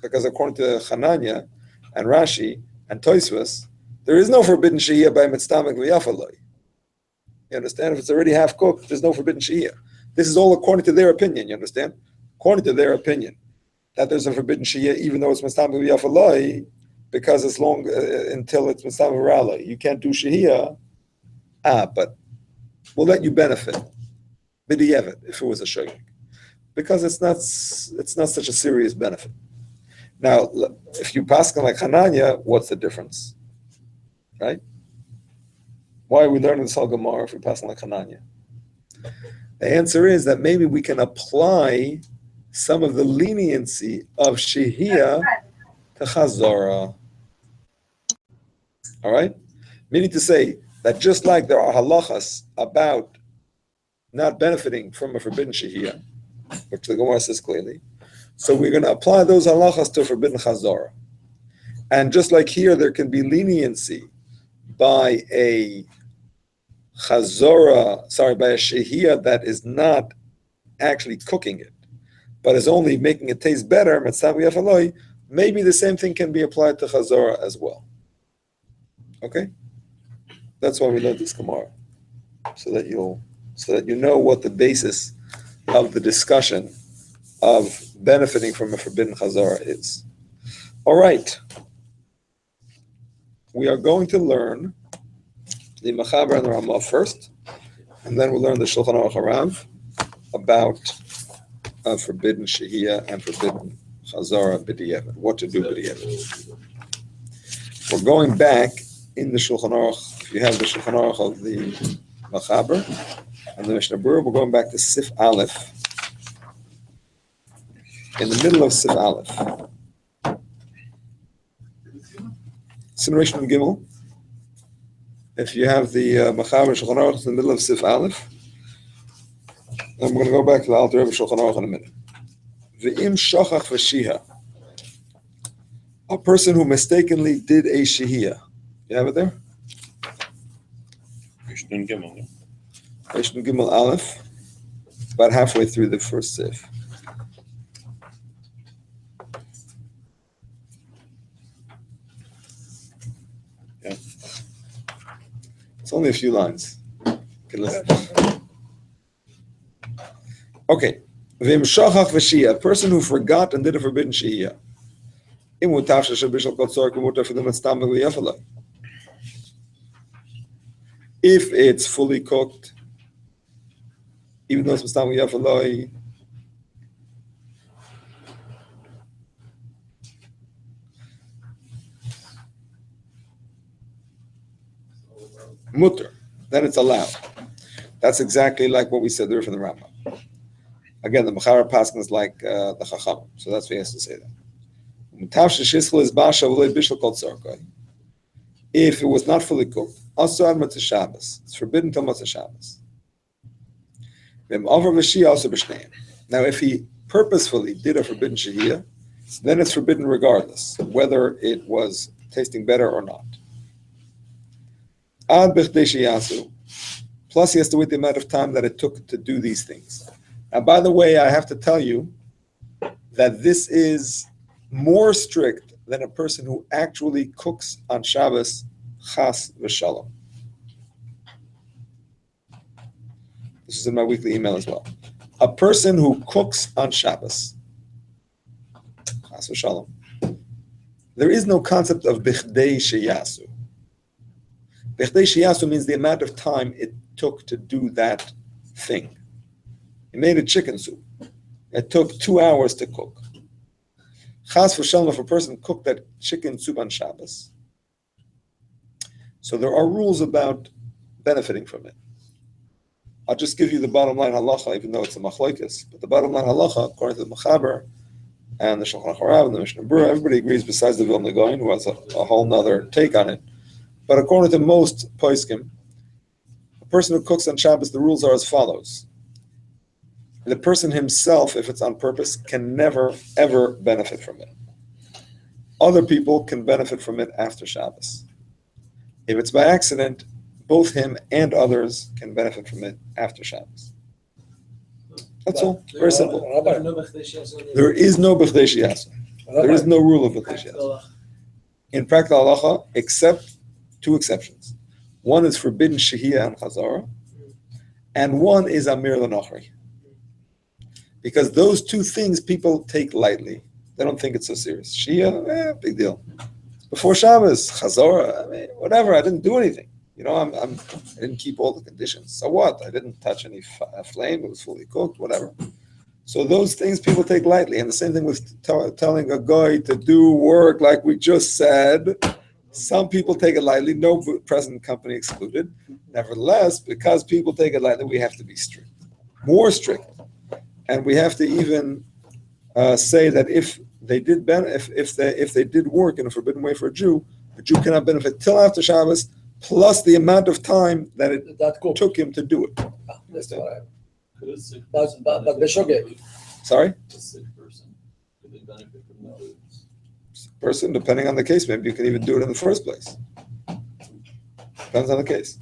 because according to Chananya and Rashi and Tosfos, there is no forbidden shehiyah by mitztamek v'yafaloi. You understand? If it's already half cooked, there's no forbidden shehiyah. This is all according to their opinion. You understand? According to their opinion, that there's a forbidden shehiyah, even though it's mitztamek v'yafaloi, because it's long until it's mitztamek v'raloi. You can't do shehiyah. But we'll let you benefit. B'di'evet, if it was a shogeg. Because it's not such a serious benefit. Now, if you pass like Hananya, what's the difference? Right? Why are we learning this whole Gemara if we pass like Hananya? The answer is that maybe we can apply some of the leniency of Shehiyah to Chazara. All right? Meaning to say that just like there are halachas about not benefiting from a forbidden Shehiyah, which the Gemara says clearly, so we're going to apply those halachas to forbidden Chazara. And just like here, there can be leniency by a Chazara, by a Shehiyah that is not actually cooking it, but is only making it taste better, maybe the same thing can be applied to Chazara as well. Okay? That's why we learned this Gemara, so that you know what the basis of the discussion of benefiting from a forbidden Chazara is. All right. We are going to learn the Mechaber and the Ramah first, and then we'll learn the Shulchan Aruch Harav about forbidden Shehiyah and forbidden Chazara b'di'evet, what to do b'di'evet. We're going back in the Shulchan Aruch, if you have the Shulchan Aruch of the Machaber and the Mishnah Berurah, we're going back to Sif Aleph. In the middle of Sif Aleph. Consideration of Gimel. If you have the Machaber Shulchan Aruch in the middle of Sif Aleph, and we're going to go back to the Alter Rebbe Shulchan Aruch in a minute. V'im shachach v'shiha. A person who mistakenly did a shihiyah. You have it there? Mishnah Gimel. Mishnah Gimel Aleph, about halfway through the first Sif. Yeah. It's only a few lines. You can listen. Okay. V'im shachach v'shiyah, a person who forgot and did a forbidden shihiyah. If it's fully cooked, even though it's mistam v'yafaloi, mutter, then it's allowed. That's exactly like what we said there from the Rambam. Again, the Mechara Paskin is like the Chacham, so that's what he has to say there. If it was not fully cooked, also on Motzei Shabbos, it's forbidden till Motzei Shabbos. Now, if he purposefully did a forbidden shehiyah, then it's forbidden regardless, whether it was tasting better or not. Plus, he has to wait the amount of time that it took to do these things. Now, by the way, I have to tell you that this is more strict than a person who actually cooks on Shabbos, chas v'shalom. This is in my weekly email as well. A person who cooks on Shabbos, chas v'shalom, there is no concept of bichdei sheyasu. Bichdei sheyasu means the amount of time it took to do that thing. He made a chicken soup. It took 2 hours to cook. Chas v'shalom, if a person cooked that chicken soup on Shabbos. So there are rules about benefiting from it. I'll just give you the bottom line halacha, even though it's a machlokes. But the bottom line halacha, according to the Mechaber and the Shulchan Aruch and the Mishnah Berurah, everybody agrees besides the Vilna Gaon, who has a whole nother take on it. But according to most poskim, a person who cooks on Shabbos, the rules are as follows. The person himself, if it's on purpose, can never, ever benefit from it. Other people can benefit from it after Shabbos. If it's by accident, both him and others can benefit from it after Shabbos. That's all. Very simple. There is no b'chdei sheyasu. There is no rule of b'chdei sheyasu. In practical halacha, except 2 exceptions. One is forbidden shehiyah and chazara, and one is amir l'nochri. Because those 2 things people take lightly. They don't think it's so serious. Shia, big deal. Before Shabbos, Chazorah, whatever. I didn't do anything. I didn't keep all the conditions. So what? I didn't touch any flame. It was fully cooked. Whatever. So those things people take lightly. And the same thing with telling a guy to do work, like we just said. Some people take it lightly. No present company excluded. Nevertheless, because people take it lightly, we have to be strict, more strict. And we have to even say that if they did if they did work in a forbidden way for a Jew cannot benefit till after Shabbos, plus the amount of time that it took him to do it. That's right. Could a sick But person but benefit Beshogeg. from it? Sorry, A sick person, could they benefit from the person, depending on the case, maybe you can even do it in the first place. Depends on the case.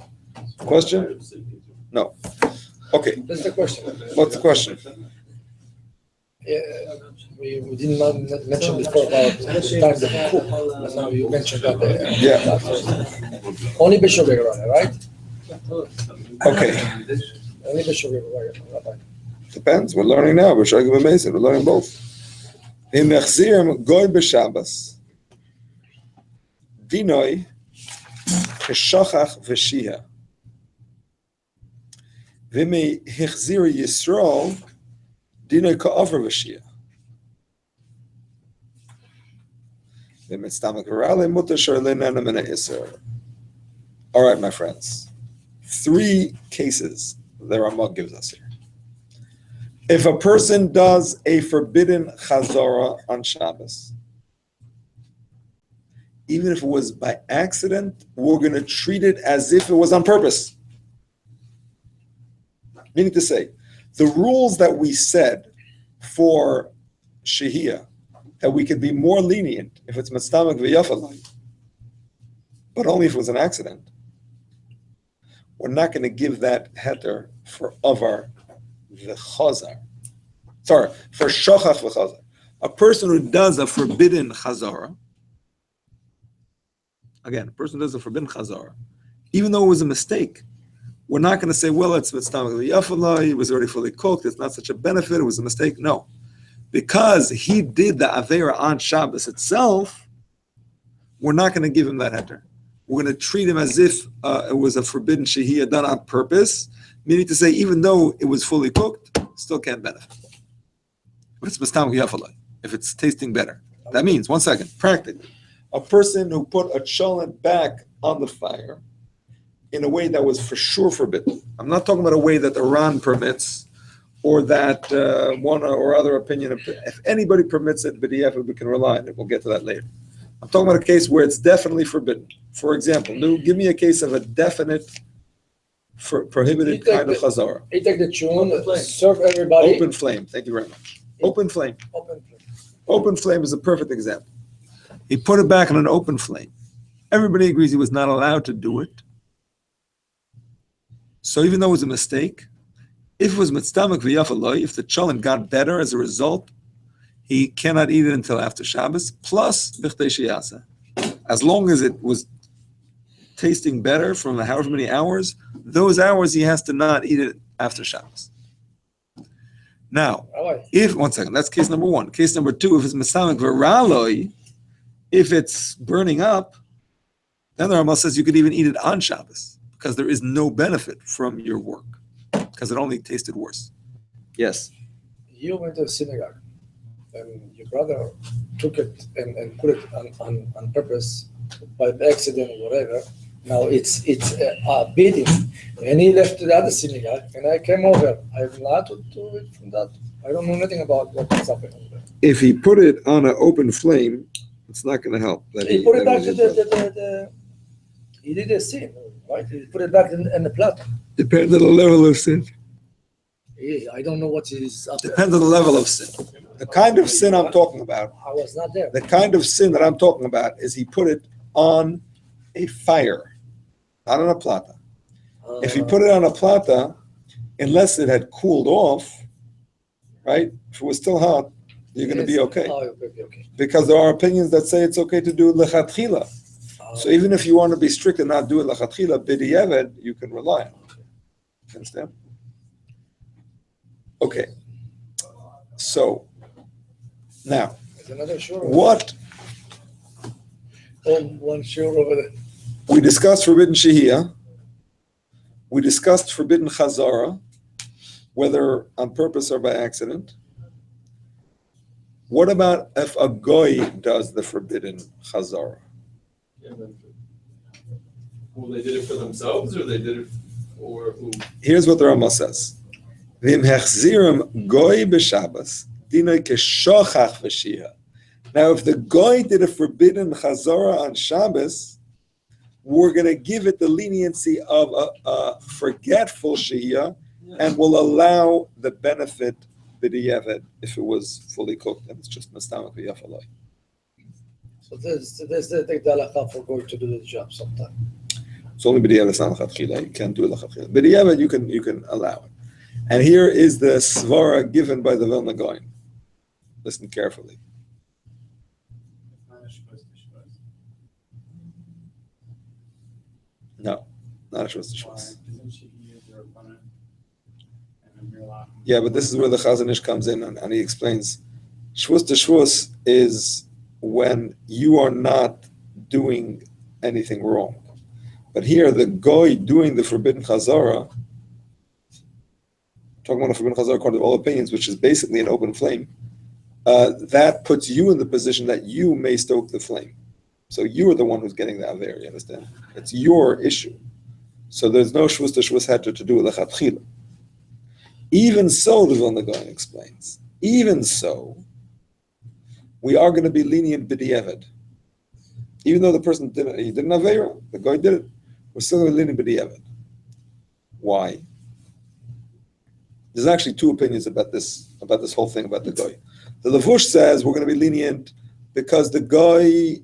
Question? No. Okay. That's the question. What's the question? Yeah, we did not mention before about the time that we cook, but now you mentioned that. Yeah. Only Beshogeg, right? Okay. Only Beshogeg, right? Depends. We're learning now. We're showing amazing. We're learning both. In mechzirim goy b'Shabbos, dinoi keshachach v'shiha. V'mei hichzir Yisrael, dinoi ka'aver v'shiha. V'mei tztamak v'rale mutar shar le'nana mina Yisrael. All right, my friends. 3 cases the Ramah gives us here. If a person does a forbidden chazara on Shabbos, even if it was by accident, we're going to treat it as if it was on purpose. Meaning to say, the rules that we said for Shehiyah, that we could be more lenient if it's Mitztamak v'yafalai, but only if it was an accident, we're not going to give that heter for Avar v'chazar. Sorry, for Shochach v'chazar. A person who does a forbidden chazara, again, a person who does a forbidden chazara, even though it was a mistake, we're not going to say, well, it's Mitztamak v'yafalai, it was already fully cooked, it's not such a benefit, it was a mistake. No. Because he did the Avera on Shabbos itself, we're not going to give him that heter. We're going to treat him as if it was a forbidden shehiyah done on purpose, meaning to say, even though it was fully cooked, still can't benefit. But it's Mistam Yafalai, if it's tasting better. That means, one second, practically, a person who put a cholent back on the fire in a way that was for sure forbidden. I'm not talking about a way that Iran permits, or that one or other opinion. If anybody permits it, b'di'evet, we can rely on it. We'll get to that later. I'm talking about a case where it's definitely forbidden. For example, give me a case of a definite prohibited kind of chazara. He take the tune, serve everybody. Open flame. Thank you very much. Open flame. Open flame. Open flame is a perfect example. He put it back on an open flame. Everybody agrees he was not allowed to do it. So even though it was a mistake, if it was mitztamak v'yafaloi, if the cholent got better as a result, he cannot eat it until after Shabbos, plus b'chtei sheyasa. As long as it was tasting better from however many hours, those hours he has to not eat it after Shabbos. Now, one second, that's case number 1. Case number 2, if it's mitztamak v'raloi, if it's burning up, then the Rambam says you could even eat it on Shabbos, because there is no benefit from your work, because it only tasted worse. Yes? You went to a synagogue, and your brother took it and put it on purpose by accident or whatever. Now it's a beating. And he left the other synagogue, and I came over. I'm allowed to do it from that. I don't know anything about what's happening there. If he put it on an open flame, it's not going to help. He put it back to the he did a sin, right? He put it back in the plot. Depends on the level of sin. I don't know what is up there. Depends on the level of sin. The kind of sin I'm talking about, I was not there. the kind of sin that I'm talking about is he put it on a fire, not on a plata. If he put it on a plata, unless it had cooled off, right? If it was still hot, you're going to be okay. Okay. Because there are opinions that say it's okay to do lechatchila. So even if you want to be strict and not do it lechatchila, b'di'evet, you can rely on it. You understand? Okay. So now, what one sure over there. we discussed forbidden shehiyah, we discussed forbidden chazara, whether on purpose or by accident. What about if a goy does the forbidden chazara? Well, they did it for themselves, or they did it for who? Here's what the Rambam says: V'im hechzirim goy b'Shabbos dinoi keshochach v'shiyah. Now, if the goy did a forbidden chazara on Shabbos, we're going to give it the leniency of a forgetful shehiyah, and will allow the benefit b'di'evet if it was fully cooked and it's just mistamak v'yafaloi. So there's the take the halakha for going to do the job sometime. It's only b'di'evet, it's not lechatchila. You can't do it lechatchila. B'di'evet, you can allow it. And here is the svara given by the Vilna Gaon. Listen carefully. No, not a shvus t'shvus. Yeah, but this is where the Chazon Ish comes in, and he explains, shvus t'shvus is when you are not doing anything wrong. But here, the goy doing the forbidden chazara, talking about a forbidden chazara according to all opinions, which is basically an open flame, that puts you in the position that you may stoke the flame. So you're the one who's getting the aver, you understand? It's your issue. So there's no shvus to shvus heter to do with lechatchila. Even so, the Vilna Gaon explains, even so, we are going to be lenient b'di'evet. Even though the person didn't avera, the guy did it, we're still going to be lenient b'di'evet. Why? There's actually two opinions about this whole thing about the guy. The Levush says we're going to be lenient because the guy,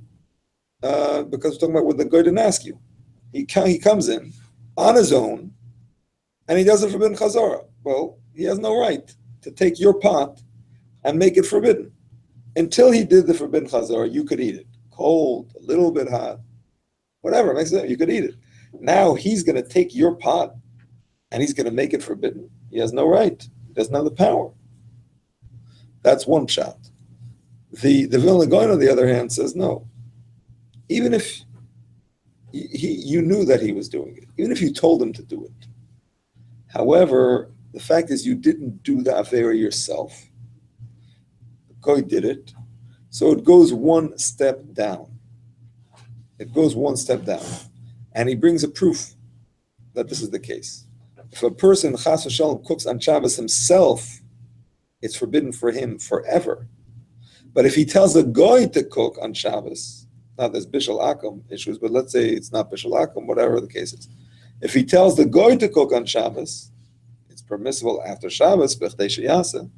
because we're talking about what the guy didn't ask you. He comes in on his own, and he does it forbidden chazara. Well, he has no right to take your pot and make it forbidden. Until he did the forbidden chazara, you could eat it. Cold, a little bit hot, whatever, makes sense. You could eat it. Now he's going to take your pot and he's going to make it forbidden. He has no right. He doesn't have the power. That's one shot. The Vilna Gaon, on the other hand, says no. Even if you knew that he was doing it, even if you told him to do it. However, the fact is you didn't do the avera yourself. The guy did it. So it goes one step down. It goes one step down. And he brings a proof that this is the case. If a person, chas v'shalom, cooks on Shabbos himself, it's forbidden for him forever. But if he tells a guy to cook on Shabbos, now there's bishul akum issues, but let's say it's not bishul akum, whatever the case is. If he tells the guy to cook on Shabbos, it's permissible after Shabbos, b'chdei sheyaseh.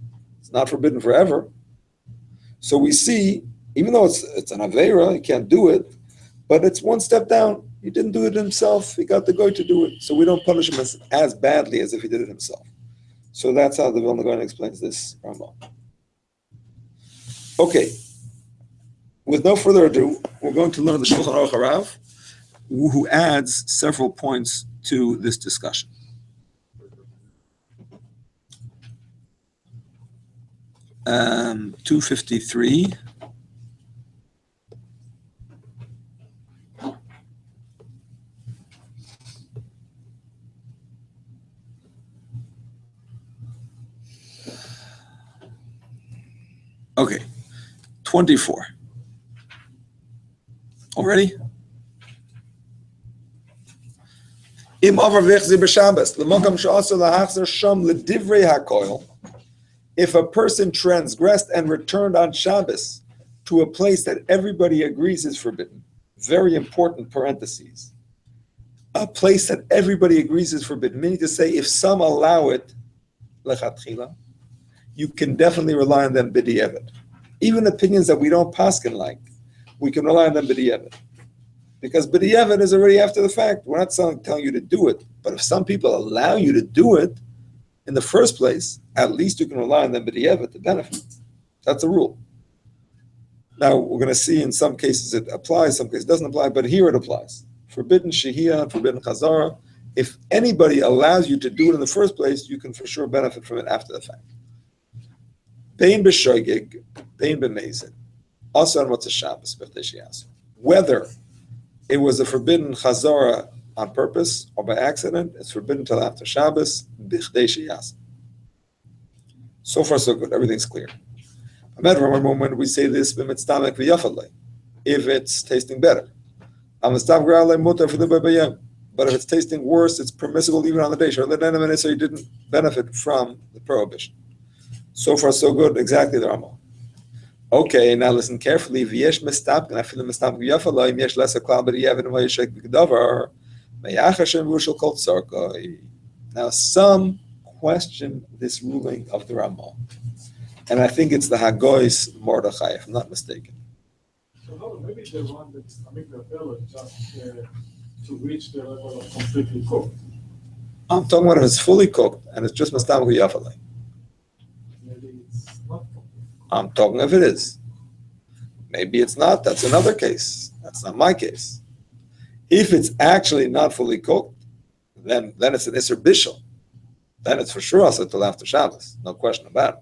It's not forbidden forever. So we see, even though it's an aveira, he can't do it, but it's one step down. He didn't do it himself. He got the guy to do it. So we don't punish him as badly as if he did it himself. So that's how the Vilna Gaon explains this Rambam. Okay. With no further ado, we're going to learn the Shulchan Aruch Harav, who adds several points to this discussion. Um, 253. Okay, 24. Already? If a person transgressed and returned on Shabbos to a place that everybody agrees is forbidden, very important parentheses, a place that everybody agrees is forbidden, meaning to say if some allow it, lechatchila, you can definitely rely on them b'di'evet. Even opinions that we don't paskin like, we can rely on them b'di'evet. Because b'di'evet is already after the fact. We're not telling you to do it. But if some people allow you to do it in the first place, at least you can rely on them b'di'evet to benefit. That's the rule. Now, we're going to see in some cases it applies, some cases it doesn't apply, but here it applies. Forbidden shehiyah, forbidden chazara. If anybody allows you to do it in the first place, you can for sure benefit from it after the fact. Bein b'shoigig, bein b'mezid. Also on what's a Shabbos, whether it was a forbidden chazara on purpose or by accident, it's forbidden till after Shabbos, b'chdei sheyaseh. So far, so good. Everything's clear. When we say this, if it's tasting better. But if it's tasting worse, it's permissible even on the day. So you didn't benefit from the prohibition. So far, so good. Exactly the Rambam. Okay, now listen carefully. Now, some question this ruling of the Rambam. And I think it's the Hagoy's Mordechai, if I'm not mistaken. So no, maybe they want the amygdala just to reach the level of completely cooked. I'm talking about if it's fully cooked and it's just Mastam Guyafalai. Maybe it's not cooked. I'm talking if it is. Maybe it's not. That's another case. That's not my case. If it's actually not fully cooked, then it's an Isser Bishul. Then it's for sure also till after Shabbos. No question about it.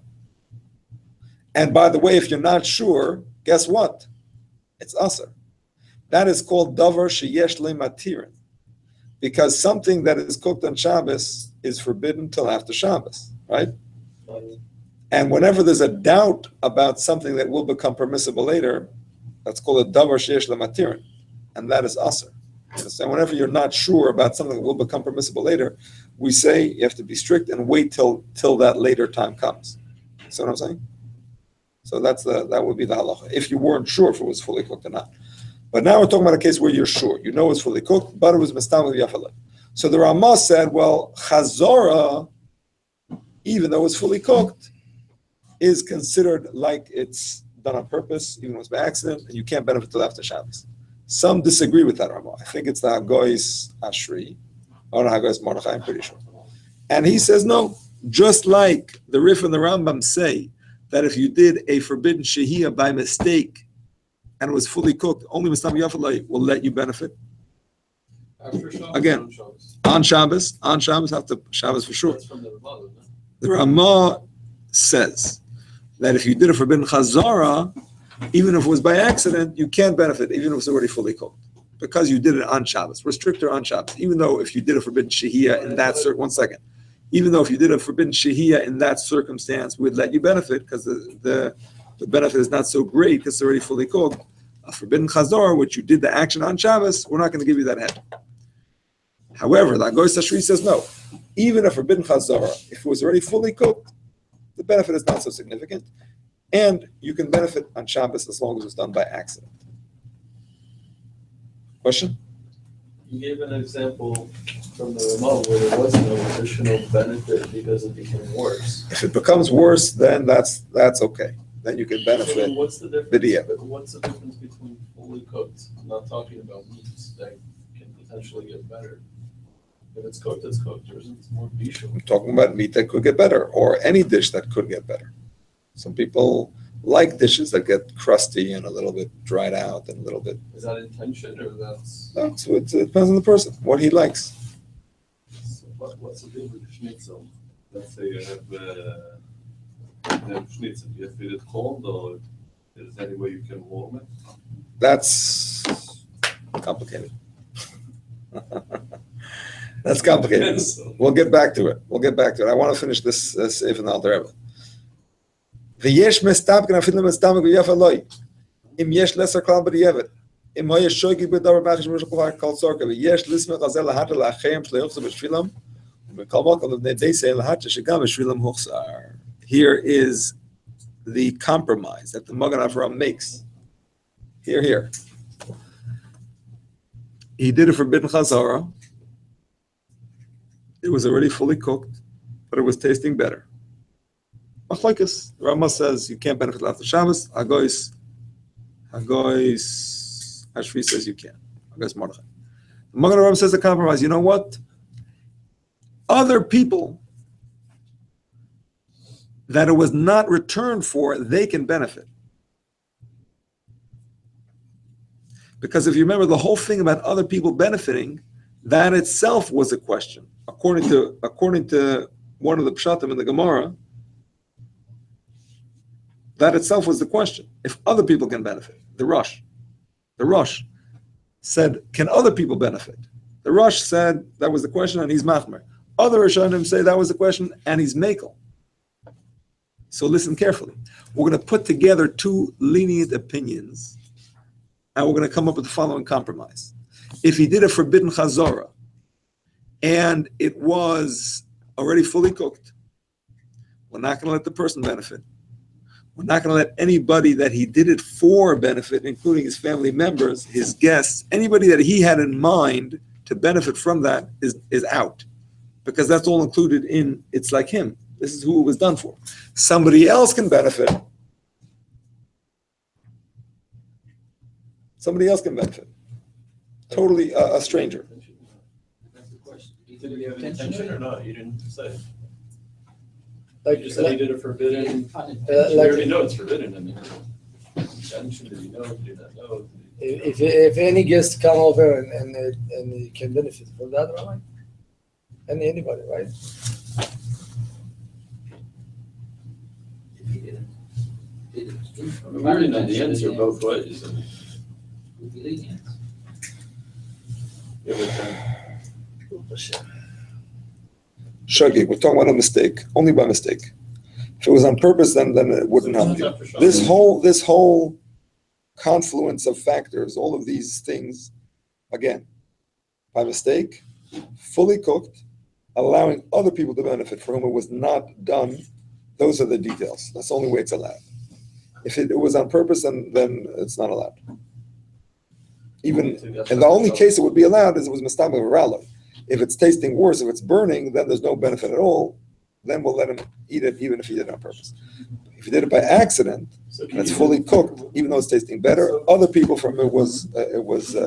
And by the way, if you're not sure, guess what? It's Asr. That is called Davar Sheyesh Le Matirin. Because something that is cooked on Shabbos is forbidden till after Shabbos, right? And whenever there's a doubt about something that will become permissible later, That's called a davar sheyesh lematirin, and that is aser. So whenever you're not sure about something that will become permissible later, we say you have to be strict and wait till that later time comes. See what I'm saying? So that would be the halacha. If you weren't sure if it was fully cooked or not. But now we're talking about a case where you're sure. You know it's fully cooked, but it was mistamel yafaleh. So the Ramah said, well, chazara, even though it's fully cooked, is considered like it's done on purpose, even though it's by accident, and you can't benefit till after Shabbos. Some disagree with that Ramah. I think it's the Hagoy's Ashri, or the Hagoy's Mordechai, I'm pretty sure. And he says, no, just like the Rif and the Rambam say that if you did a forbidden shehiyah by mistake and it was fully cooked, only Mistam Yafalai will let you benefit. After Shabbos, Again, on Shabbos, after Shabbos for sure. That's from the Ramah, isn't it? The Ramah says that if you did a forbidden chazara, even if it was by accident, you can't benefit, even if it's already fully cooked, because you did it on Shabbos. We're stricter on Shabbos, even though if you did a forbidden shehiyah in that even though if you did a forbidden shehiyah in that circumstance, we'd let you benefit because the benefit is not so great because it's already fully cooked. A forbidden chazara, which you did the action on Shabbos, we're not going to give you that head. However, the Agoy Tashri says no. Even a forbidden chazara, if it was already fully cooked, the benefit is not so significant, and you can benefit on Shabbos as long as it's done by accident. Question? You gave an example from the Ramah where there was no additional benefit because it became worse. If it becomes worse, then that's okay. Then you can So benefit. what's the difference? Video. What's the difference between fully cooked? I'm not talking about meats that can potentially get better. If it's cooked, it's cooked. There's more bishul. I'm talking about meat that could get better, or any dish that could get better. Some people like dishes that get crusty and a little bit dried out and a little bit. Is that intention or that's? It depends on the person, what he likes. So what's the deal with schnitzel? Let's say you have schnitzel, you have it cold, or is there any way you can warm it? That's complicated. That's complicated. We'll get back to it. I want to finish this Seif and Alter Rebbe. V'yesh mestabken afilu mestabek v'yaf aloi. Im yesh lesser klal b'di'evet. Im hoye shogi b'davar b'achish b'shukul kol tzorka. V'yesh lisme chazel lahatra la'achem shle'uchsa b'shvilam. V'kol makol of nedesei lahatra shegam b'shvilam huchsar. Here is the compromise that the Magen Avraham makes. Here. He did a forbidden chazara. It was already fully cooked, but it was tasting better. Machlokes. Rama says you can't benefit after Shabbos. Hagoy's Hashvi says you can. Hagoy's Mordechai. The Magen Avraham says the compromise. You know what? Other people that it was not returned for, they can benefit. Because if you remember the whole thing about other people benefiting, that itself was a question. According to one of the pshatim in the Gemara, that itself was the question. If other people can benefit, the Rosh said, can other people benefit? The Rosh said that was the question, and he's machmer. Other Rishonim say that was the question, and he's mekel. So listen carefully. We're going to put together two lenient opinions, and we're going to come up with the following compromise. If he did a forbidden chazara, and it was already fully cooked, we're not going to let the person benefit. We're not going to let anybody that he did it for benefit, including his family members, his guests, anybody that he had in mind to benefit from that is out. Because that's all included in, it's like him. This is who it was done for. Somebody else can benefit. Totally a stranger. That's the question. Did he have intention or not? You didn't say. Like You just said he did a forbidden. We like already know it's forbidden. I mean, intention, did he know? Did he not know? if any guest come over and he can benefit from that, right? Anybody, right? If he didn't. I mean, we already know the answer both ways. I mean, Would be lenient. yeah, but, Shagi, we're talking about a mistake, only by mistake. If it was on purpose, then it wouldn't help you. This whole confluence of factors, all of these things, again, by mistake, fully cooked, allowing other people to benefit for whom it was not done, those are the details. That's the only way it's allowed. If it was on purpose, then it's not allowed. Even, and the only case it would be allowed is it was mistam of ralo. If it's tasting worse, if it's burning, then there's no benefit at all. Then we'll let him eat it, even if he did it on purpose. If he did it by accident, and it's fully cooked, even though it's tasting better, other people from it was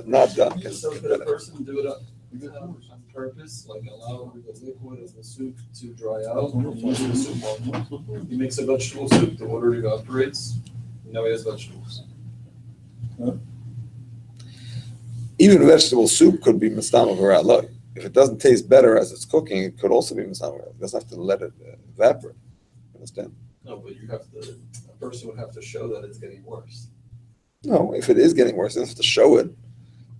not done. So could a person do it on purpose, like allow the liquid of the soup to dry out and use the soup water? He makes a vegetable soup, the water evaporates, and now he has vegetables. Even vegetable soup could be mistam of ralo. If it doesn't taste better as it's cooking, it could also be mistam of ralo. It doesn't have to let it evaporate. Understand? No, but a person would have to show that it's getting worse. No, if it is getting worse, it doesn't have to show it.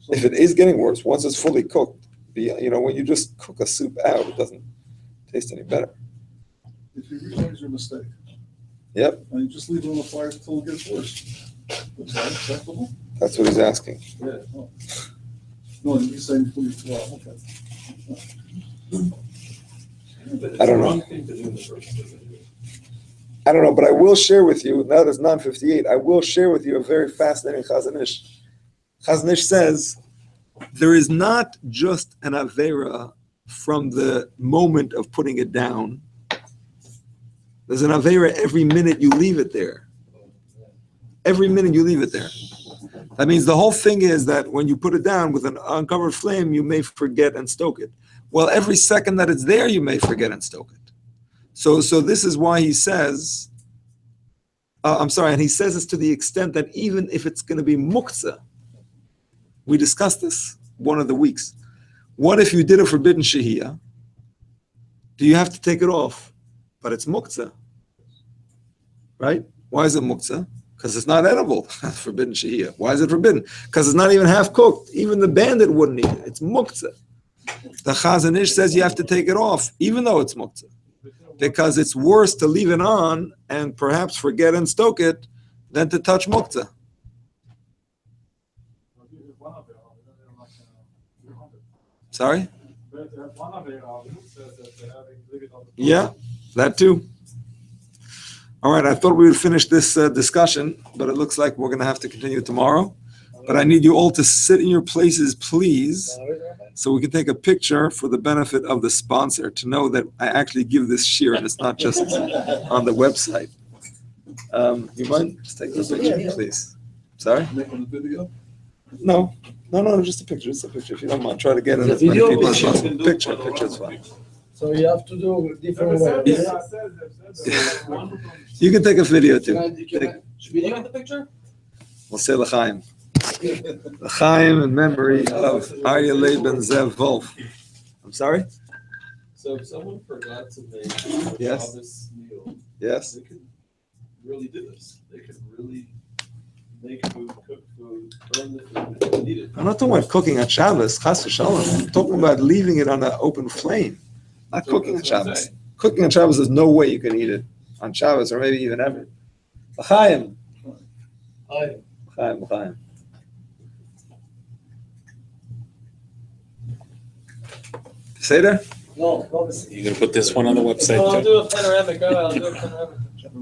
If it is getting worse, once it's fully cooked, when you just cook a soup out, it doesn't taste any better. If you realize your mistake. Yep. And you just leave it on the fire until it gets worse. Is that acceptable? That's what he's asking. Yeah. No, he's saying, well, okay. I don't know. I don't know, but I will share with you, now there's 9:58, I will share with you a very fascinating Chazon Ish. Chazon Ish says, there is not just an Avera from the moment of putting it down. There's an Avera every minute you leave it there. Every minute you leave it there. That means the whole thing is that when you put it down with an uncovered flame, you may forget and stoke it. Well, every second that it's there, you may forget and stoke it. So this is why he says, and he says this to the extent that even if it's going to be muktzah, we discussed this one of the weeks. What if you did a forbidden shehiyah? Do you have to take it off? But it's muktzah, right? Why is it muktzah? Because it's not edible. Forbidden shehiyah. Why is it forbidden? Because it's not even half cooked. Even the bandit wouldn't eat it. It's muktzah. The Chazon Ish says you have to take it off, even though it's muktzah. Because it's worse to leave it on and perhaps forget and stoke it than to touch muktzah. Sorry? Yeah, that too. All right, I thought we would finish this discussion, but it looks like we're going to have to continue tomorrow. But I need you all to sit in your places, please, so we can take a picture for the benefit of the sponsor to know that I actually give this shiur and it's not just on the website. You mind just take a picture, please? Sorry? Making a video? No, just a picture. Just a picture. If you don't mind, try to get in The as many video people as picture. possible. Picture is fine. So you have to do different ways. You can take a video too. Should we look at the picture? We'll say l'chaim. L'chaim in memory of Aryeh Leib ben Zev Wolf. I'm sorry? So if someone forgot to make a Yes. Shabbos meal, Yes? they could really do this. They could really make food, cook food, burn the food if they need it. I'm not talking about cooking on Shabbos, chas v'shalom. I'm talking about leaving it on an open flame. Not cooking on That's what I'm Shabbos. saying. Cooking on Shabbos, there's no way you can eat it on Shabbos or maybe even ever. L'chaim. L'chaim. Seder? No, You gonna put this one on the website I'll too? do a panoramic. I'll do a panoramic.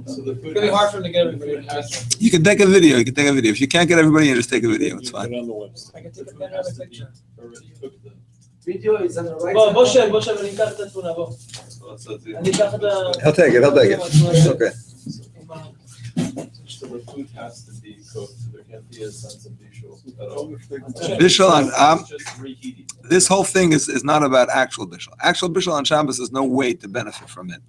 So the It's food gonna be hard has, for him to get the food everybody. has to You can take a video. If you can't get everybody in, just take a video. It's Put fine. it on the website. I can take a the food has panoramic to be picture. already cooked then. video is on the right בוא, side. בוא, אני אקח את התמונה, בוא. So that's it. אני אקח את ה... He'll take it. It's okay. So the food has to be cooked. There can't be a sense of visual at all. Bishul on It's just reheating. this whole thing is not about actual bishul. Actual bishul on Shabbos is no way to benefit from it.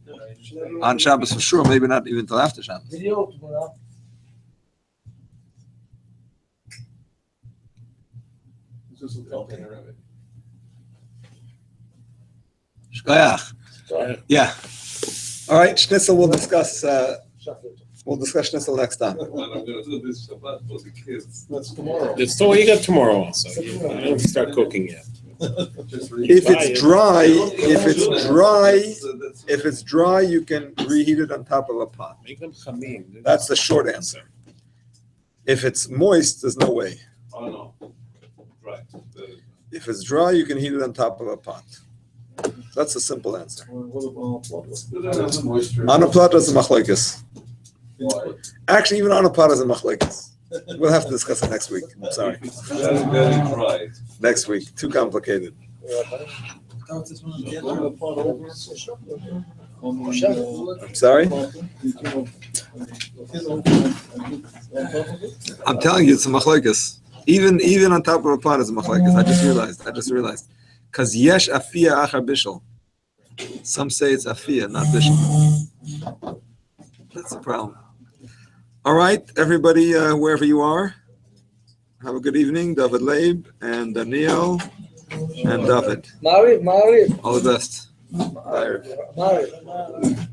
On Shabbos for sure, maybe not even till after Shabbos. video תמונה. It's just a Okay. Panoramic. Shkoyach. Yeah. All right, Schnitzel we'll discuss. We'll discuss Schnitzel next time. And I'm gonna do this Shabbat for the kids. That's tomorrow. It's so you got tomorrow also. You don't start cooking yet. Just If it's dry, That's- if it's dry, you can reheat it on top of a pot. Make them chamim. That's the short answer. If it's moist, there's no way. Oh, no. Right. If it's dry, you can heat it on top of a pot. That's a simple answer. What about what? There's moisture. On a pot is a machlokes. Why? Actually, even on a pot is a machlokes. We'll have to discuss it next week. I'm sorry. If it's very, very dry. Next week. Too complicated. On the pot over, on the, I'm sorry? on top of it? I'm telling you, it's a machlokes. Even on top of a pot is a machlokes. I just realized. Because yesh afia achar bishul. Some say it's afia, not bishul. That's the problem. All right, everybody, wherever you are, have a good evening. David Leib and Daniel and David. Mari. All the best. Bye. Mari.